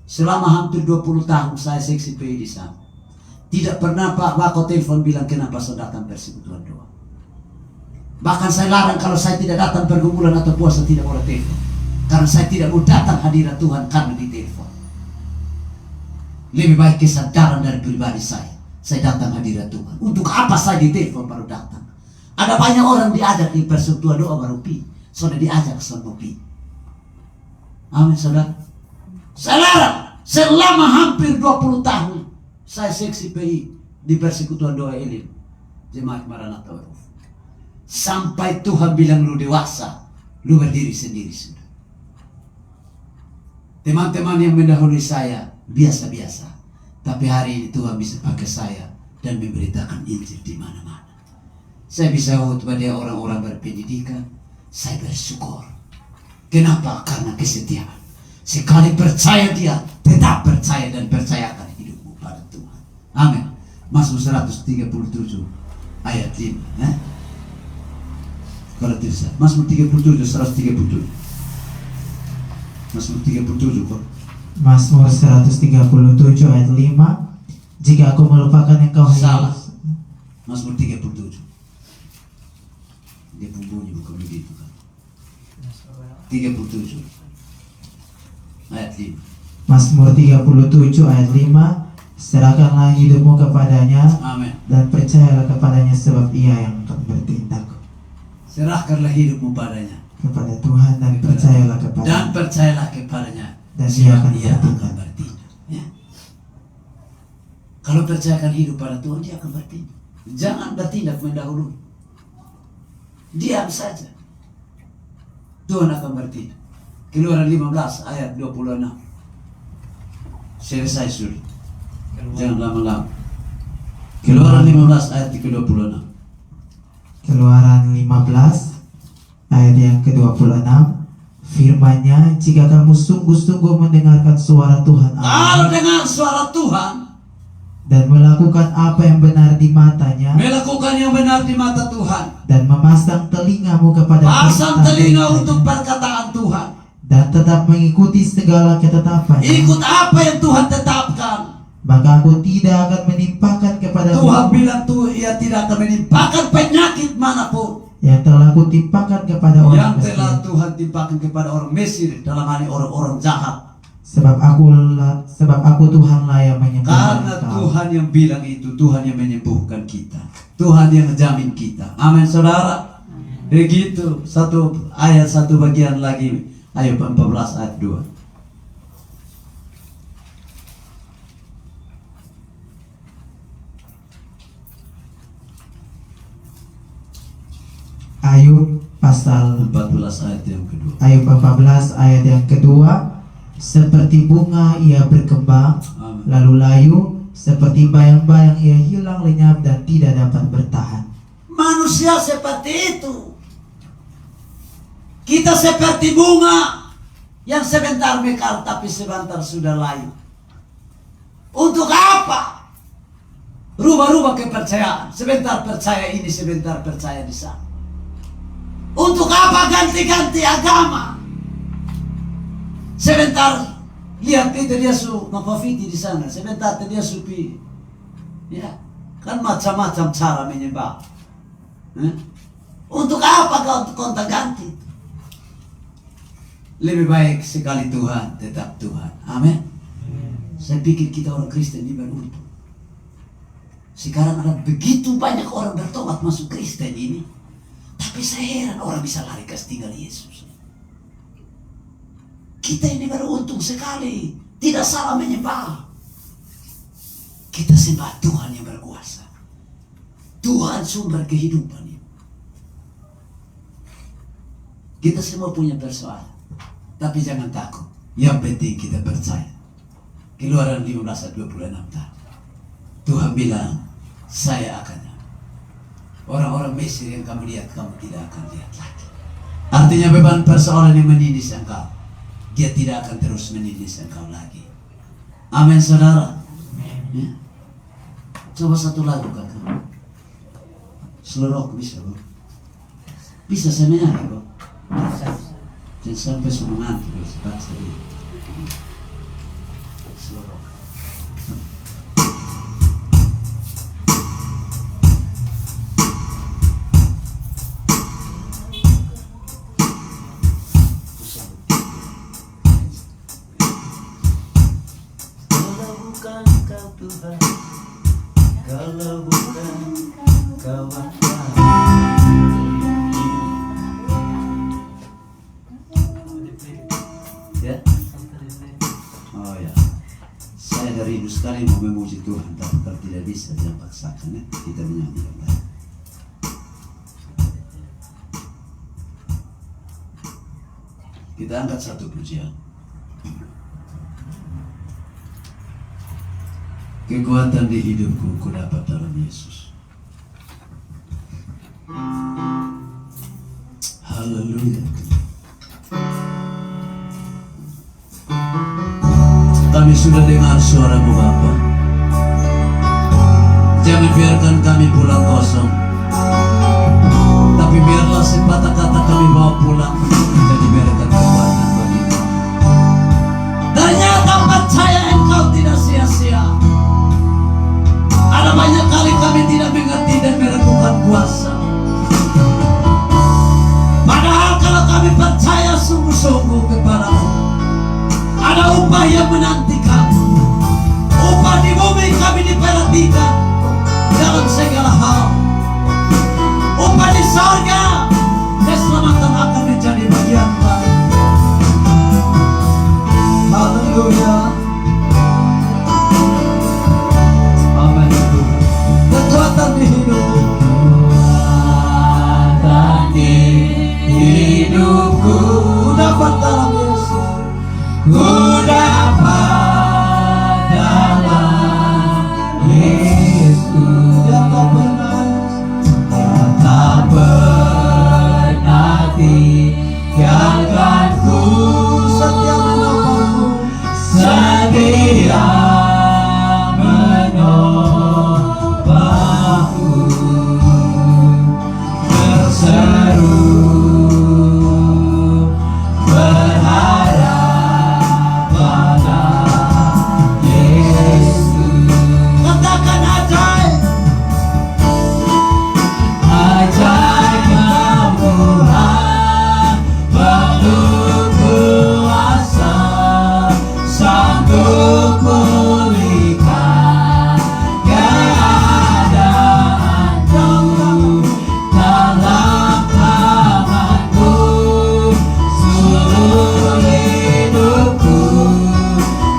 [SPEAKER 6] selama hampir 20 tahun saya seksi PI di sana, tidak pernah Pak Bako telepon bilang kenapa saya datang persekutuan doa. Bahkan saya larang kalau saya tidak datang pergumulan atau puasa tidak boleh telepon, karena saya tidak mau datang hadirat Tuhan karena ditelepon. Lebih baik kesadaran dari pribadi saya datang hadirat Tuhan. Untuk apa saya ditelepon baru datang? Ada banyak orang diajak di persekutuan doa baru pi, sudah diajak sama pi. Amin, saudara. Saya larang selama hampir 20 tahun saya seksi PI di persekutuan doa Elim Jemaat Maranatha Oruf. Sampai Tuhan bilang lu dewasa, lu berdiri sendiri sudah. Teman-teman yang mendahului saya biasa-biasa, tapi hari ini Tuhan bisa pakai saya dan memberitakan Injil di mana-mana. Saya bisa khotbah dia orang-orang berpendidikan, saya bersyukur. Kenapa? Karena kesetiaan. Sekali percaya dia, tetap percaya dan percayakan hidupmu pada Tuhan. Amin. Mazmur 137 ayat 5. Kalau tidak, Mazmur 37, 137. Mazmur 37 kok.
[SPEAKER 1] Mazmur 137 ayat 5. Jika aku melupakan engkau
[SPEAKER 6] Salah.
[SPEAKER 1] hanya
[SPEAKER 6] Mazmur 37. Dia bunyi bukan begitu kan. 37 ayat 5.
[SPEAKER 1] Mazmur 37 ayat 5. Serahkanlah hidupmu kepadanya
[SPEAKER 6] Amin.
[SPEAKER 1] dan percayalah kepadanya sebab ia yang akan bertindak.
[SPEAKER 6] Serahkanlah hidupmu padanya
[SPEAKER 1] Kepada Tuhan dan percayalah
[SPEAKER 6] dan
[SPEAKER 1] kepadanya
[SPEAKER 6] percayalah kepadanya
[SPEAKER 1] dan
[SPEAKER 6] sebab
[SPEAKER 1] dia akan bertindak.
[SPEAKER 6] bertindak. Ya. Kalau percayakan hidup pada Tuhan, dia akan bertindak. Jangan bertindak mendahului. Diam saja. Tuhan akan bertindak. Keluaran 15 ayat 26. Selesai sudah. Jangan lama-lama. Keluaran 15 ayat ke-26.
[SPEAKER 1] Keluaran 15 ayat yang ke-26. Firman-Nya, jika kamu sungguh-sungguh mendengarkan suara Tuhan
[SPEAKER 6] Kalau
[SPEAKER 1] Allah
[SPEAKER 6] dengar suara Tuhan,
[SPEAKER 1] dan melakukan apa yang benar di matanya
[SPEAKER 6] melakukan yang benar di mata Tuhan,
[SPEAKER 1] dan memasang telingamu kepada
[SPEAKER 6] pasang
[SPEAKER 1] perintah
[SPEAKER 6] telinga
[SPEAKER 1] perintahnya,
[SPEAKER 6] untuk perkataan Tuhan,
[SPEAKER 1] dan tetap mengikuti segala ketetapannya,
[SPEAKER 6] ikut apa yang Tuhan tetapkan.
[SPEAKER 1] maka aku tidak akan menimpakan kepada
[SPEAKER 6] Tuhan bilang tuh, ia tidak akan menimpakan penyakit manapun
[SPEAKER 1] yang telah kutimpakan kepada
[SPEAKER 6] yang
[SPEAKER 1] orang
[SPEAKER 6] telah
[SPEAKER 1] Mesir.
[SPEAKER 6] Tuhan timpakan kepada orang Mesir, dalam hal ini orang-orang jahat.
[SPEAKER 1] Sebab aku Tuhanlah yang menyembuhkan
[SPEAKER 6] Karena
[SPEAKER 1] engkau.
[SPEAKER 6] Tuhan yang bilang itu, Tuhan yang menyembuhkan kita, Tuhan yang menjamin kita. Amin saudara. Begitu satu ayat, satu bagian lagi, Ayub 14 ayat 2.
[SPEAKER 1] Ayub pasal
[SPEAKER 6] 14 ayat yang kedua.
[SPEAKER 1] Ayub 14 ayat yang kedua. Seperti bunga ia berkembang,
[SPEAKER 6] Amin.
[SPEAKER 1] lalu layu, seperti bayang-bayang ia hilang lenyap dan tidak dapat bertahan.
[SPEAKER 6] Manusia seperti itu. Kita seperti bunga yang sebentar mekar tapi sebentar sudah layu. Untuk apa? Rubah-rubah kepercayaan. Sebentar percaya ini, sebentar percaya di sana. Untuk apa ganti-ganti agama? Sebentar lihat itu dia su mengkafiti di sana, sebentar dia supi. Ya, kan macam-macam cara menyembah. Untuk apa kau gonta-ganti? Lebih baik sekali Tuhan, tetap Tuhan. Amin. Saya pikir kita orang Kristen ini beruntung. Sekarang ada begitu banyak orang bertobat masuk Kristen ini, tapi saya heran orang bisa lari ke tinggal Yesus. Kita ini beruntung sekali, tidak salah menyembah. Kita sembah Tuhan yang berkuasa, Tuhan sumber kehidupan ini. Kita semua punya persoalan, tapi jangan takut. Yang penting kita percaya. Keluaran 15 ayat 26 tadi, Tuhan bilang, saya akan orang-orang Mesir yang kamu lihat, kamu tidak akan lihat lagi. Artinya beban persoalan yang menindis engkau, dia tidak akan terus menindis engkau lagi. Amin saudara. Ya. Coba satu lagu kakak. Seluruh bisa bro. Bisa saya menyanyi bro. Jangan sampai semua nanti bro. Baca dia. Seluruh. Tuhan, kalau bukan kawan ya. Oh ya, saya rindu sekali mau memuji Tuhan, tapi kalau tidak bisa jangan paksakan ya. Kita menyanyi yang lain. Kita angkat satu pujian. Kekuatan di hidupku ku dapat dalam Yesus. Haleluya. sudah dengar suaramu Bapa. Jangan biarkan kami pulang kosong, tapi biarlah sepatah kata kami bawa pulang jadi berkat kekuatan bagi kami. Ternyata percaya Engkau tidak sia-sia. Ada banyak kali kami tidak mengerti dan meragukan kuasa. Padahal kalau kami percaya sungguh-sungguh kepadamu, ada upah yang menanti kami. Upah di bumi kami diperhatikan dalam segala hal. Upah di sorga, keselamatan akan menjadi bagian kami. Haleluya. Amin. Kekuatan di hidupku, kekuatan di hidupku, ku dapat dalam Yesus, ku dapat dalam Yesus. Dia tak pernah tinggalkanku, setia menopangku, setia menopangku, berseru berharap pada Yesus. Katakan ajaib, ajaib Kau Tuhan, penuh kuasa, sanggup pulihkan keadaanku, dalam tanganmu seluruh hidupku,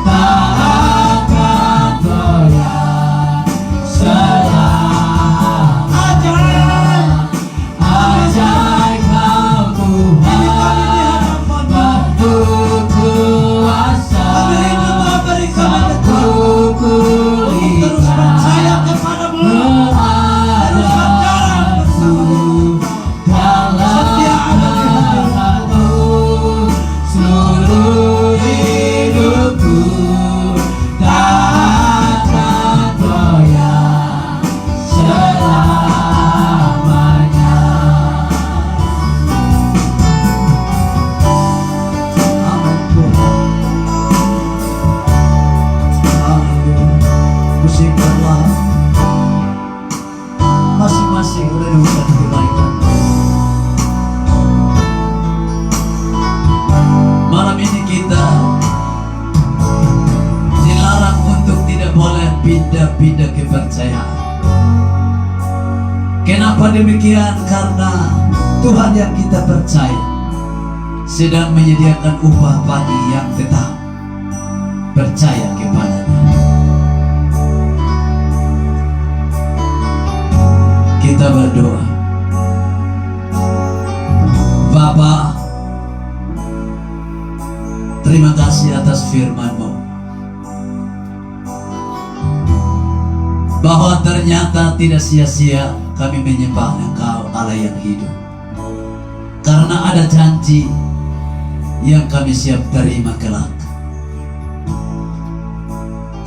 [SPEAKER 6] tak akan goyah selama. Ajaib Kau Tuhan, penuh kuasa, sanggup pulihkan keadaanku, dalam tanganmu seluruh hidupku, tak akan goyah selamanya. Amin Tuhan. Haleluya. Pusikkanlah masing-masing renungkan kebaikan. Malam ini kita dilarang untuk tidak boleh pindah-pindah kepercayaan. Kenapa demikian? Karena Tuhan yang kita percaya sedang menyediakan upah bagi yang tetap percaya kepadanya. Kita berdoa. Bapa, terima kasih atas firman-Mu, bahwa ternyata tidak sia-sia kami menyembah Engkau Allah yang hidup, karena ada janji yang kami siap terima kelak.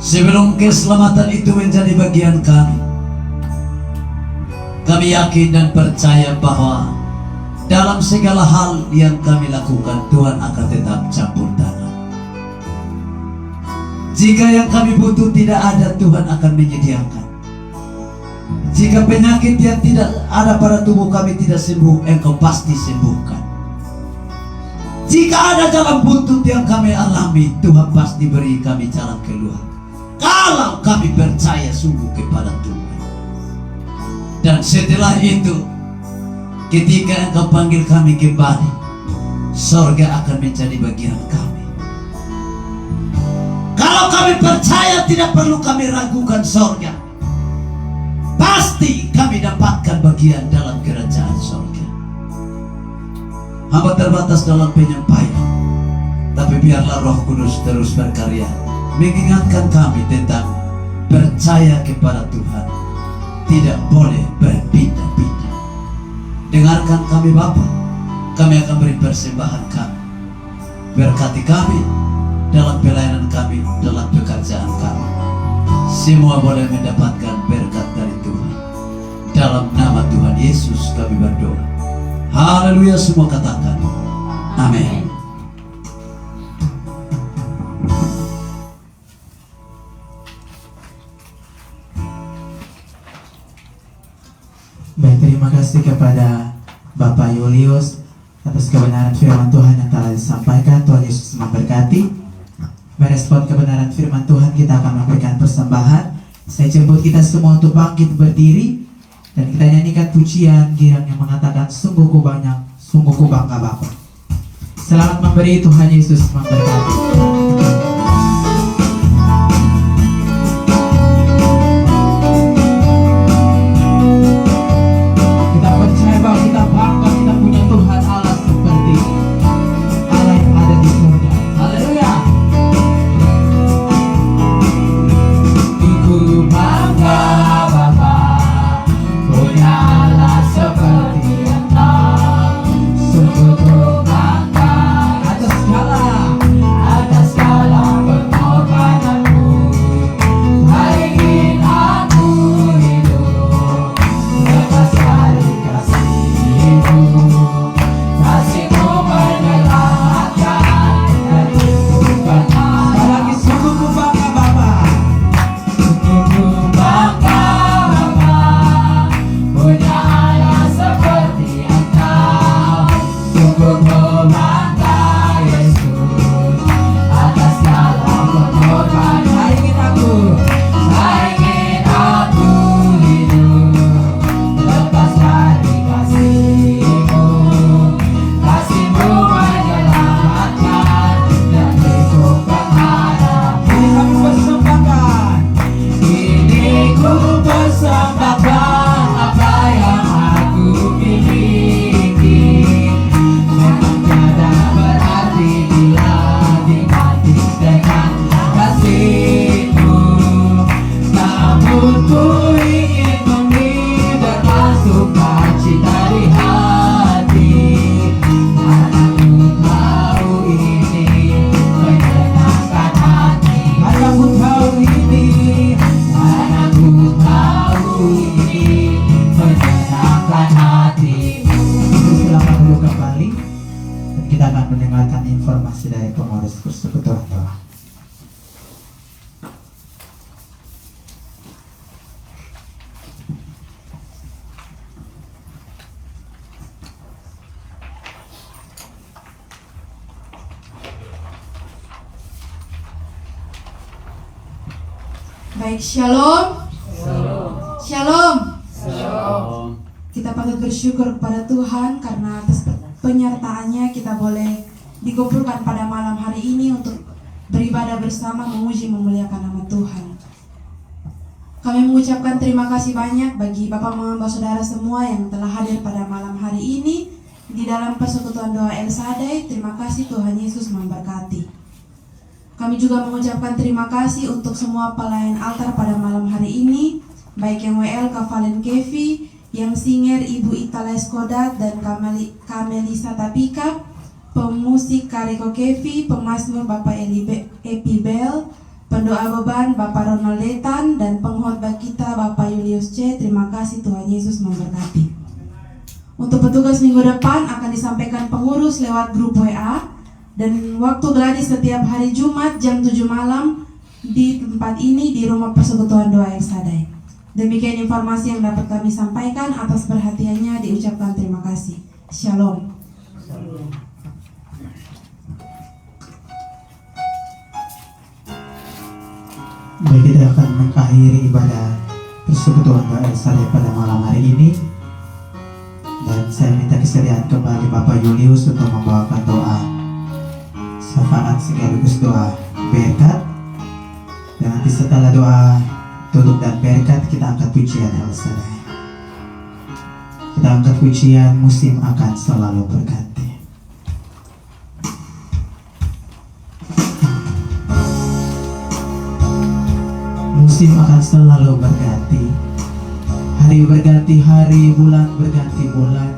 [SPEAKER 6] Sebelum keselamatan itu menjadi bagian kami yakin dan percaya bahwa dalam segala hal yang kami lakukan, Tuhan akan tetap campur tangan. Jika yang kami butuh tidak ada, Tuhan akan menyediakan. Jika penyakit yang tidak ada pada tubuh kami tidak sembuh, Engkau pasti sembuhkan. Jika ada jalan buntut yang kami alami, Tuhan pasti beri kami jalan keluar, kalau kami percaya sungguh kepada Tuhan. Dan setelah itu, ketika Engkau panggil kami kembali, sorga akan menjadi bagian kami. Kalau kami percaya, tidak perlu kami ragukan sorga. Pasti kami dapatkan bagian dalam kerajaan sorga. Hamba terbatas dalam penyampaian, tapi biarlah Roh Kudus terus berkarya, mengingatkan kami tentang percaya kepada Tuhan, tidak boleh berpindah-pindah. Dengarkan kami Bapa, kami akan beri persembahan kami. Berkati kami, dalam pelayanan kami, dalam pekerjaan kami. Semua boleh mendapatkan berkat dari Tuhan. Dalam nama Tuhan Yesus kami berdoa. Haleluya, semua katakan amin.
[SPEAKER 1] Baik, terima kasih kepada Bapak Julius atas kebenaran firman Tuhan yang telah disampaikan. Tuhan Yesus memberkati. Merespon kebenaran firman Tuhan, kita akan memberikan persembahan. Saya jemput kita semua untuk bangkit berdiri dan kita nyanyikan pujian girang yang mengatakan sungguh ku banyak, sungguh ku bangga Bapa. Selamat memberi, Tuhan Yesus memberkati.
[SPEAKER 7] Baik, shalom. Shalom. Kita patut bersyukur kepada Tuhan karena atas penyertaannya kita boleh dikumpulkan pada malam hari ini untuk beribadah bersama, memuji memuliakan nama Tuhan. Kami mengucapkan terima kasih banyak bagi Bapak Mama Saudara semua yang telah hadir pada malam hari ini di dalam persekutuan doa El Shaddai. Terima kasih, Tuhan Yesus memberkati. Kami juga mengucapkan terima kasih untuk semua pelayan altar pada malam hari ini, baik yang WL Kavalen Kevi, yang singer Ibu Itala Skodat dan Kamelisa Tapika, pemusik Kariko Kevi, pemazmur Bapak Epi Bel, pendoa beban Bapak Ronald Letan, dan pengkhotbah kita Bapak Julius C. Terima kasih, Tuhan Yesus memberkati. Untuk petugas minggu depan akan disampaikan pengurus lewat grup WA. Dan waktu gladi setiap hari Jumat jam 7 malam di tempat ini di Rumah Persekutuan Doa El Shaddai. Demikian informasi yang dapat kami sampaikan. Atas perhatiannya diucapkan terima kasih. Shalom.
[SPEAKER 1] Baik, kita akan mengakhiri ibadah Persekutuan Doa El Shaddai pada malam hari ini. Dan saya minta kesediaan kembali Bapak Julius untuk membawakan doa syafaat sekaligus doa berkat. Dan nanti setelah doa tutup dan berkat, kita angkat pujian El Shaddai. Kita angkat pujian musim akan selalu berganti. Musim akan selalu berganti. Hari berganti hari, bulan berganti bulan,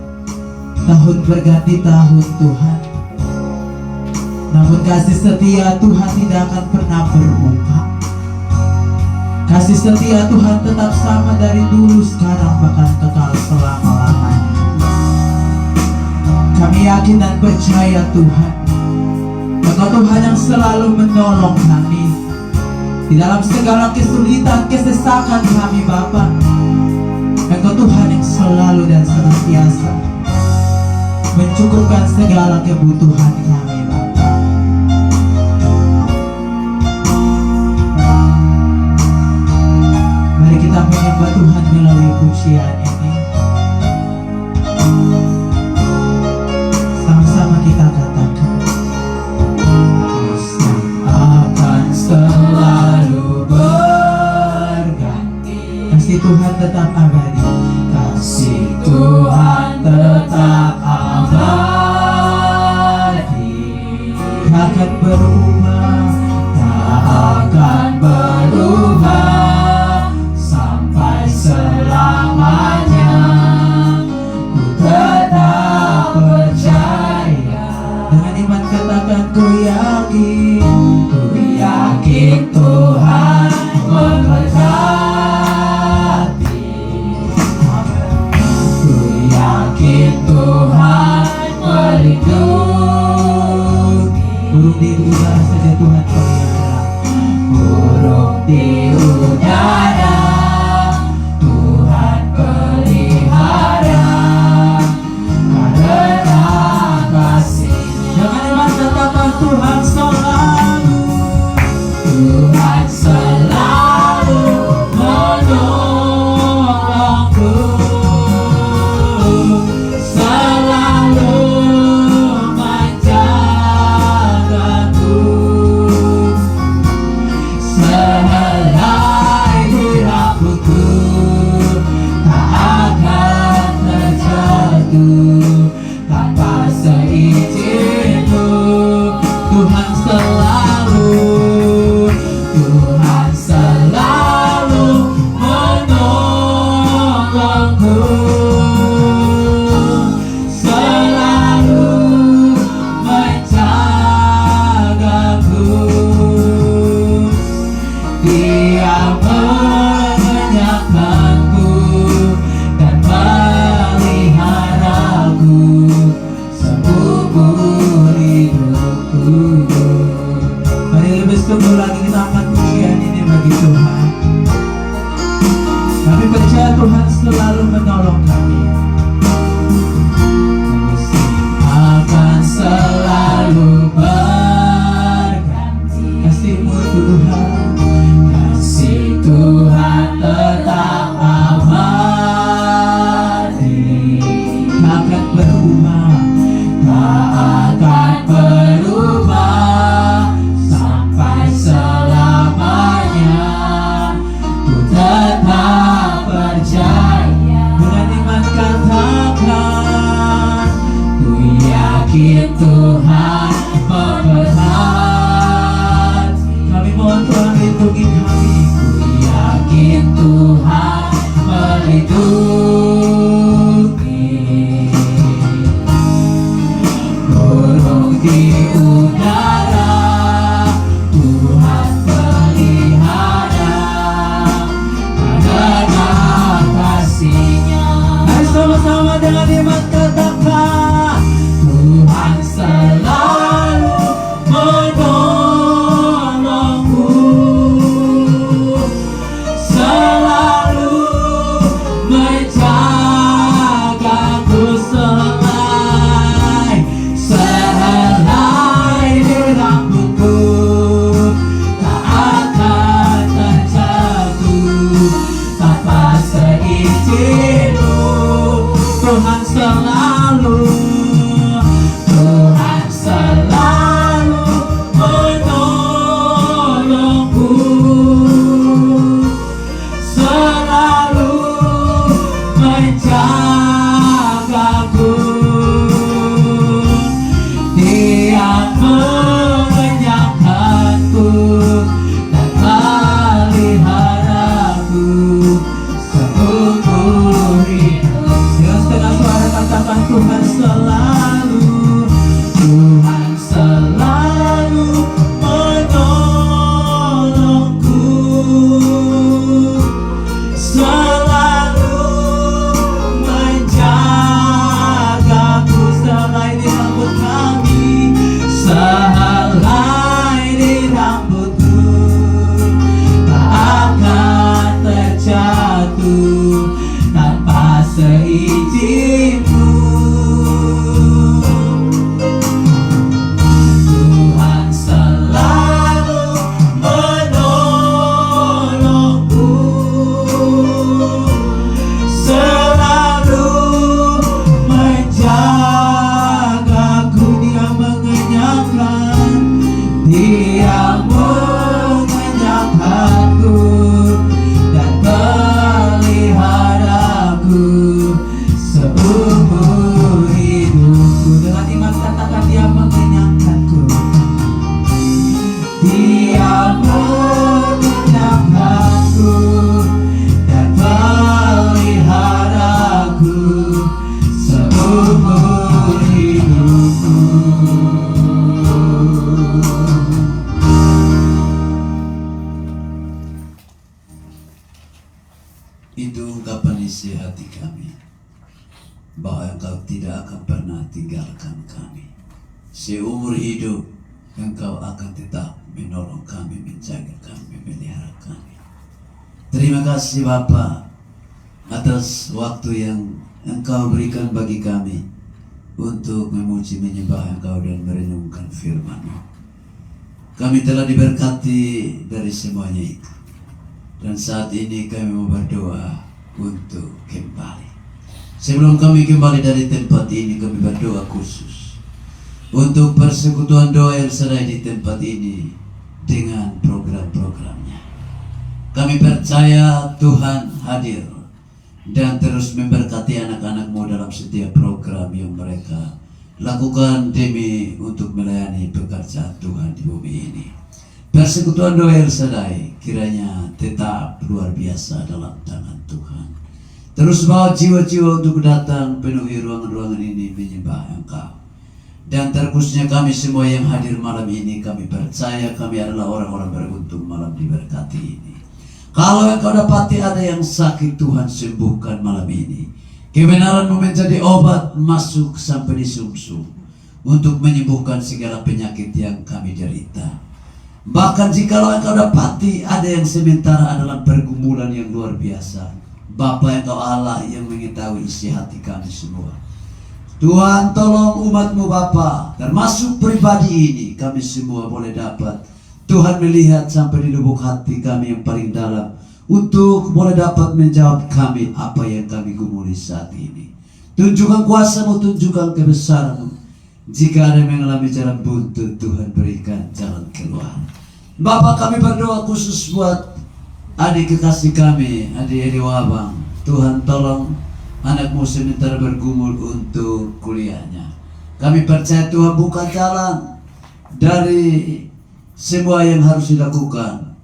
[SPEAKER 1] tahun berganti tahun Tuhan. Namun kasih setia Tuhan tidak akan pernah berubah. Kasih setia Tuhan tetap sama dari dulu, sekarang, bahkan kekal selama-lamanya. Kami yakin dan percaya Tuhan, Engkau Tuhan yang selalu menolong kami di dalam segala kesulitan, kesesakan kami Bapa. Engkau Tuhan yang selalu dan senantiasa mencukupkan segala kebutuhan kami Bapa. Mari kita menyembah Tuhan melalui pujian ini. Sama-sama kita katakan,
[SPEAKER 2] Akan selalu berganti,
[SPEAKER 1] kasih Tuhan tetap abadi.
[SPEAKER 2] kasih Tuhan tetap abadi,
[SPEAKER 1] Tak akan berubah,
[SPEAKER 2] tak akan berubah sampai selamanya. Ku tetap percaya,
[SPEAKER 1] dengan iman katakan ku yakin.
[SPEAKER 2] ku yakin Tuhan memberkati. Ku yakin Tuhan melindungi.
[SPEAKER 1] Burung di udara saja Tuhan pelihara.
[SPEAKER 2] Burung di udara Tuhan pelihara, karena kasih-Nya.
[SPEAKER 1] Dengan iman katakan Tuhan selalu.
[SPEAKER 2] Tuhan selalu menolongku, selalu menjagaku. Sehelai di rambutku tak akan terjatuh tanpa seizin-Mu.
[SPEAKER 1] Tuhan selalu,
[SPEAKER 2] Tuhan selalu menolongku, selalu menjagaku. Dia mengenyangkanku dan meliharaku seumur hidupku.
[SPEAKER 1] mari lebih sungguh lagi kita angkat pujian ini bagi Tuhan. Kami percaya Tuhan selalu menolong kami.
[SPEAKER 2] Akan selalu berganti,
[SPEAKER 1] Kasih-Mu Tuhan,
[SPEAKER 2] kasih Tuhan tetap abadi,
[SPEAKER 1] tak akan berubah.
[SPEAKER 2] tak akan berubah sampai selamanya. Ku tetap percaya,
[SPEAKER 1] Dengan iman katakan,
[SPEAKER 2] ku yakin Tuhan memberkati.
[SPEAKER 1] kami mohon Tuhan lindungi kami.
[SPEAKER 2] Ku yakin Tuhan melindungi. Burung di udara Tuhan pelihara, karena kasih-Nya.
[SPEAKER 1] Mari sama-sama dengan iman katakan,
[SPEAKER 2] Tuhan selalu menolongku, selalu menjagaku. Sehelai di rambutku tak akan terjatuh tanpa seizin-Mu.
[SPEAKER 1] Tuhan selalu,
[SPEAKER 2] Tuhan selalu menolongku, selalu menjagaku. Dia mengenyangkanku dan meliharaku seumur hidup.
[SPEAKER 1] dengan setengah suara katakan
[SPEAKER 6] Itu ungkapan isi hati kami, bahwa Engkau tidak akan pernah tinggalkan kami. Seumur hidup Engkau akan tetap menolong kami, menjaga kami, memelihara kami. Terima kasih Bapa atas waktu yang Engkau berikan bagi kami untuk memuji menyembah Engkau dan merenungkan firman-Mu. Kami telah diberkati dari semuanya itu. Dan saat ini kami mau berdoa untuk kembali. Sebelum kami kembali dari tempat ini, kami berdoa khusus untuk persekutuan doa El Shaddai di tempat ini dengan program-programnya. Kami percaya Tuhan hadir dan terus memberkati anak-anak-Mu dalam setiap program yang mereka lakukan demi untuk melayani pekerjaan Tuhan di bumi ini. Persekutuan doa El Shaddai kiranya tetap luar biasa dalam tangan Tuhan. Terus bawa jiwa-jiwa untuk datang penuhi ruangan-ruangan ini menyembah Engkau. Dan terkhususnya kami semua yang hadir malam ini, kami percaya kami adalah orang-orang beruntung malam diberkati ini. Kalau Engkau dapati ada yang sakit, Tuhan sembuhkan malam ini. Kebenaran-Mu menjadi obat masuk sampai di sumsum untuk menyembuhkan segala penyakit yang kami derita. Bahkan jikalau Engkau dapati ada yang sementara adalah pergumulan yang luar biasa, Bapa Engkau Allah yang mengetahui isi hati kami semua. Tuhan tolong umat-Mu Bapa, termasuk pribadi ini, kami semua boleh dapat Tuhan melihat sampai di lubuk hati kami yang paling dalam, untuk boleh dapat menjawab kami apa yang kami gumuli saat ini. Tunjukkan kuasa-Mu, tunjukkan kebesaran-Mu. Jika ada yang mengalami jalan buntu, Tuhan berikan jalan keluar. Bapa, kami berdoa khusus buat adik kekasih kami, adik Eli Wabang. Tuhan tolong anak-Mu sementara bergumul untuk kuliahnya. Kami percaya Tuhan buka jalan dari semua yang harus dilakukan,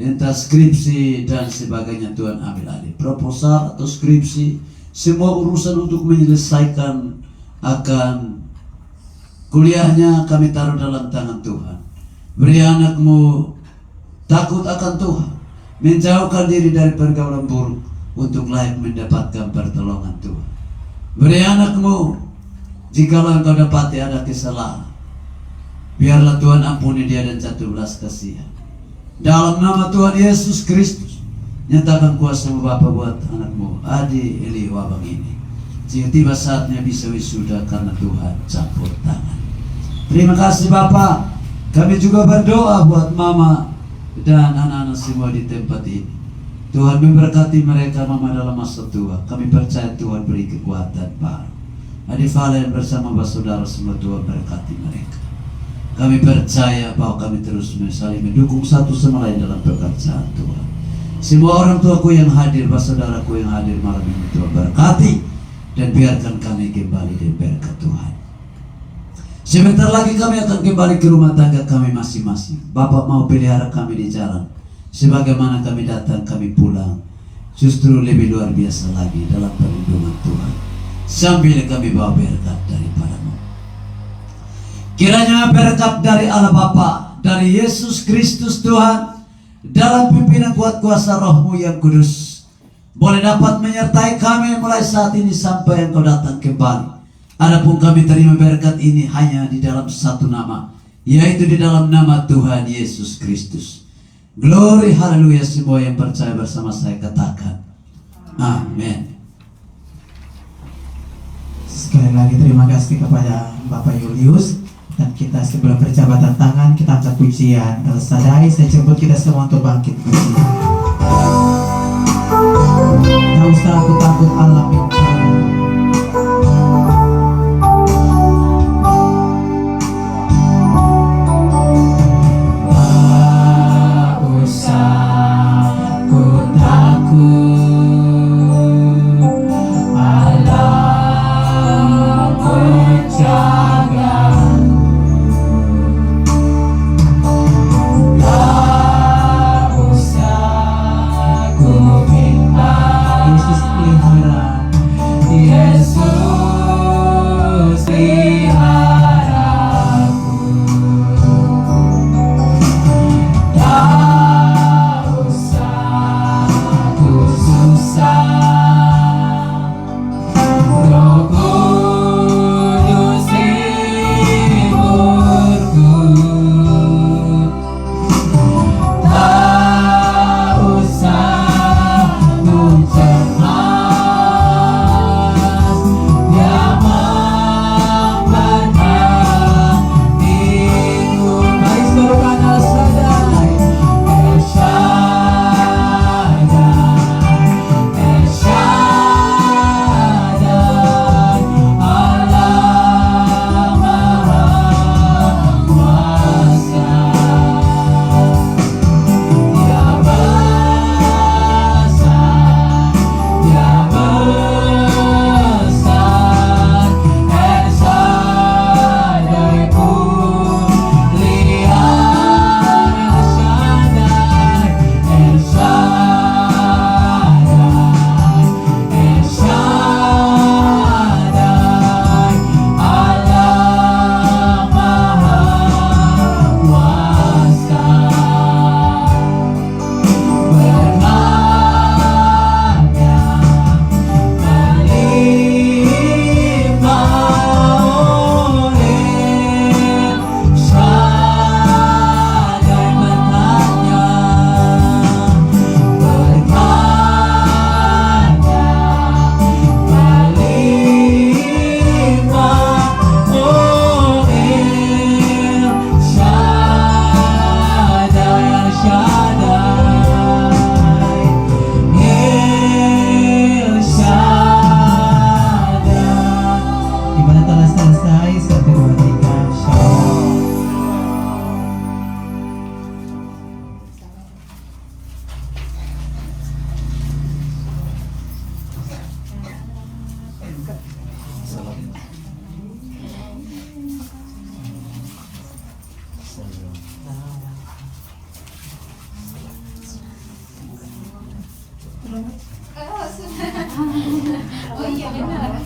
[SPEAKER 6] entah skripsi dan sebagainya. Tuhan ambil alih proposal atau skripsi, semua urusan untuk menyelesaikan akan kuliahnya kami taruh dalam tangan Tuhan. Beri anak-Mu takut akan Tuhan, menjauhkan diri dari pergaulan buruk untuk layak mendapatkan pertolongan Tuhan. Beri anak-Mu, jikalau Engkau dapati ada kesalahan, biarlah Tuhan ampuni dia dan jatuh belas kasihan. Dalam nama Tuhan Yesus Kristus, nyatakan kuasa-Mu Bapa buat anak-Mu Adi Eli Wabang ini. Jika tiba saatnya bisa wisuda karena Tuhan campur tangan. Terima kasih Bapa. Kami juga berdoa buat Mama dan anak-anak semua di tempat ini. Tuhan memberkati mereka Mama dalam masa tua. Kami percaya Tuhan beri kekuatan baru. Adik Valen bersama saudara semua, Tuhan berkati mereka. Kami percaya bahwa kami terus saling mendukung satu sama lain dalam pekerjaan Tuhan. Semua orang tuaku yang hadir, saudaraku yang hadir malam ini, Tuhan berkati dan biarkan kami kembali di berkat Tuhan. Sebentar lagi kami akan kembali ke rumah tangga kami masing-masing. Bapak mau pelihara kami di jalan, sebagaimana kami datang, kami pulang, justru lebih luar biasa lagi dalam perlindungan Tuhan, sambil kami bawa berkat daripada-Mu. Kiranya berkat dari Allah Bapa, dari Yesus Kristus Tuhan, dalam pimpinan kuat kuasa Roh-Mu yang kudus, boleh dapat menyertai kami mulai saat ini sampai Engkau datang kembali. Adapun kami terima berkat ini hanya di dalam satu nama, yaitu di dalam nama Tuhan Yesus Kristus. Glory, haleluya. Semua yang percaya bersama saya katakan amin.
[SPEAKER 1] Sekali lagi terima kasih kepada Bapak Julius. Dan kita sebelum berjabatan tangan, kita angkat pujian El Shaddai. Saya jemput kita semua untuk bangkit pujian. Tak usah aku takut alam bencana.
[SPEAKER 2] Tak usah ku takut, alam menjaga.
[SPEAKER 1] Yesus pelihara.
[SPEAKER 2] Yesus peliharaku. Tak usah ku
[SPEAKER 7] Oh iya benar.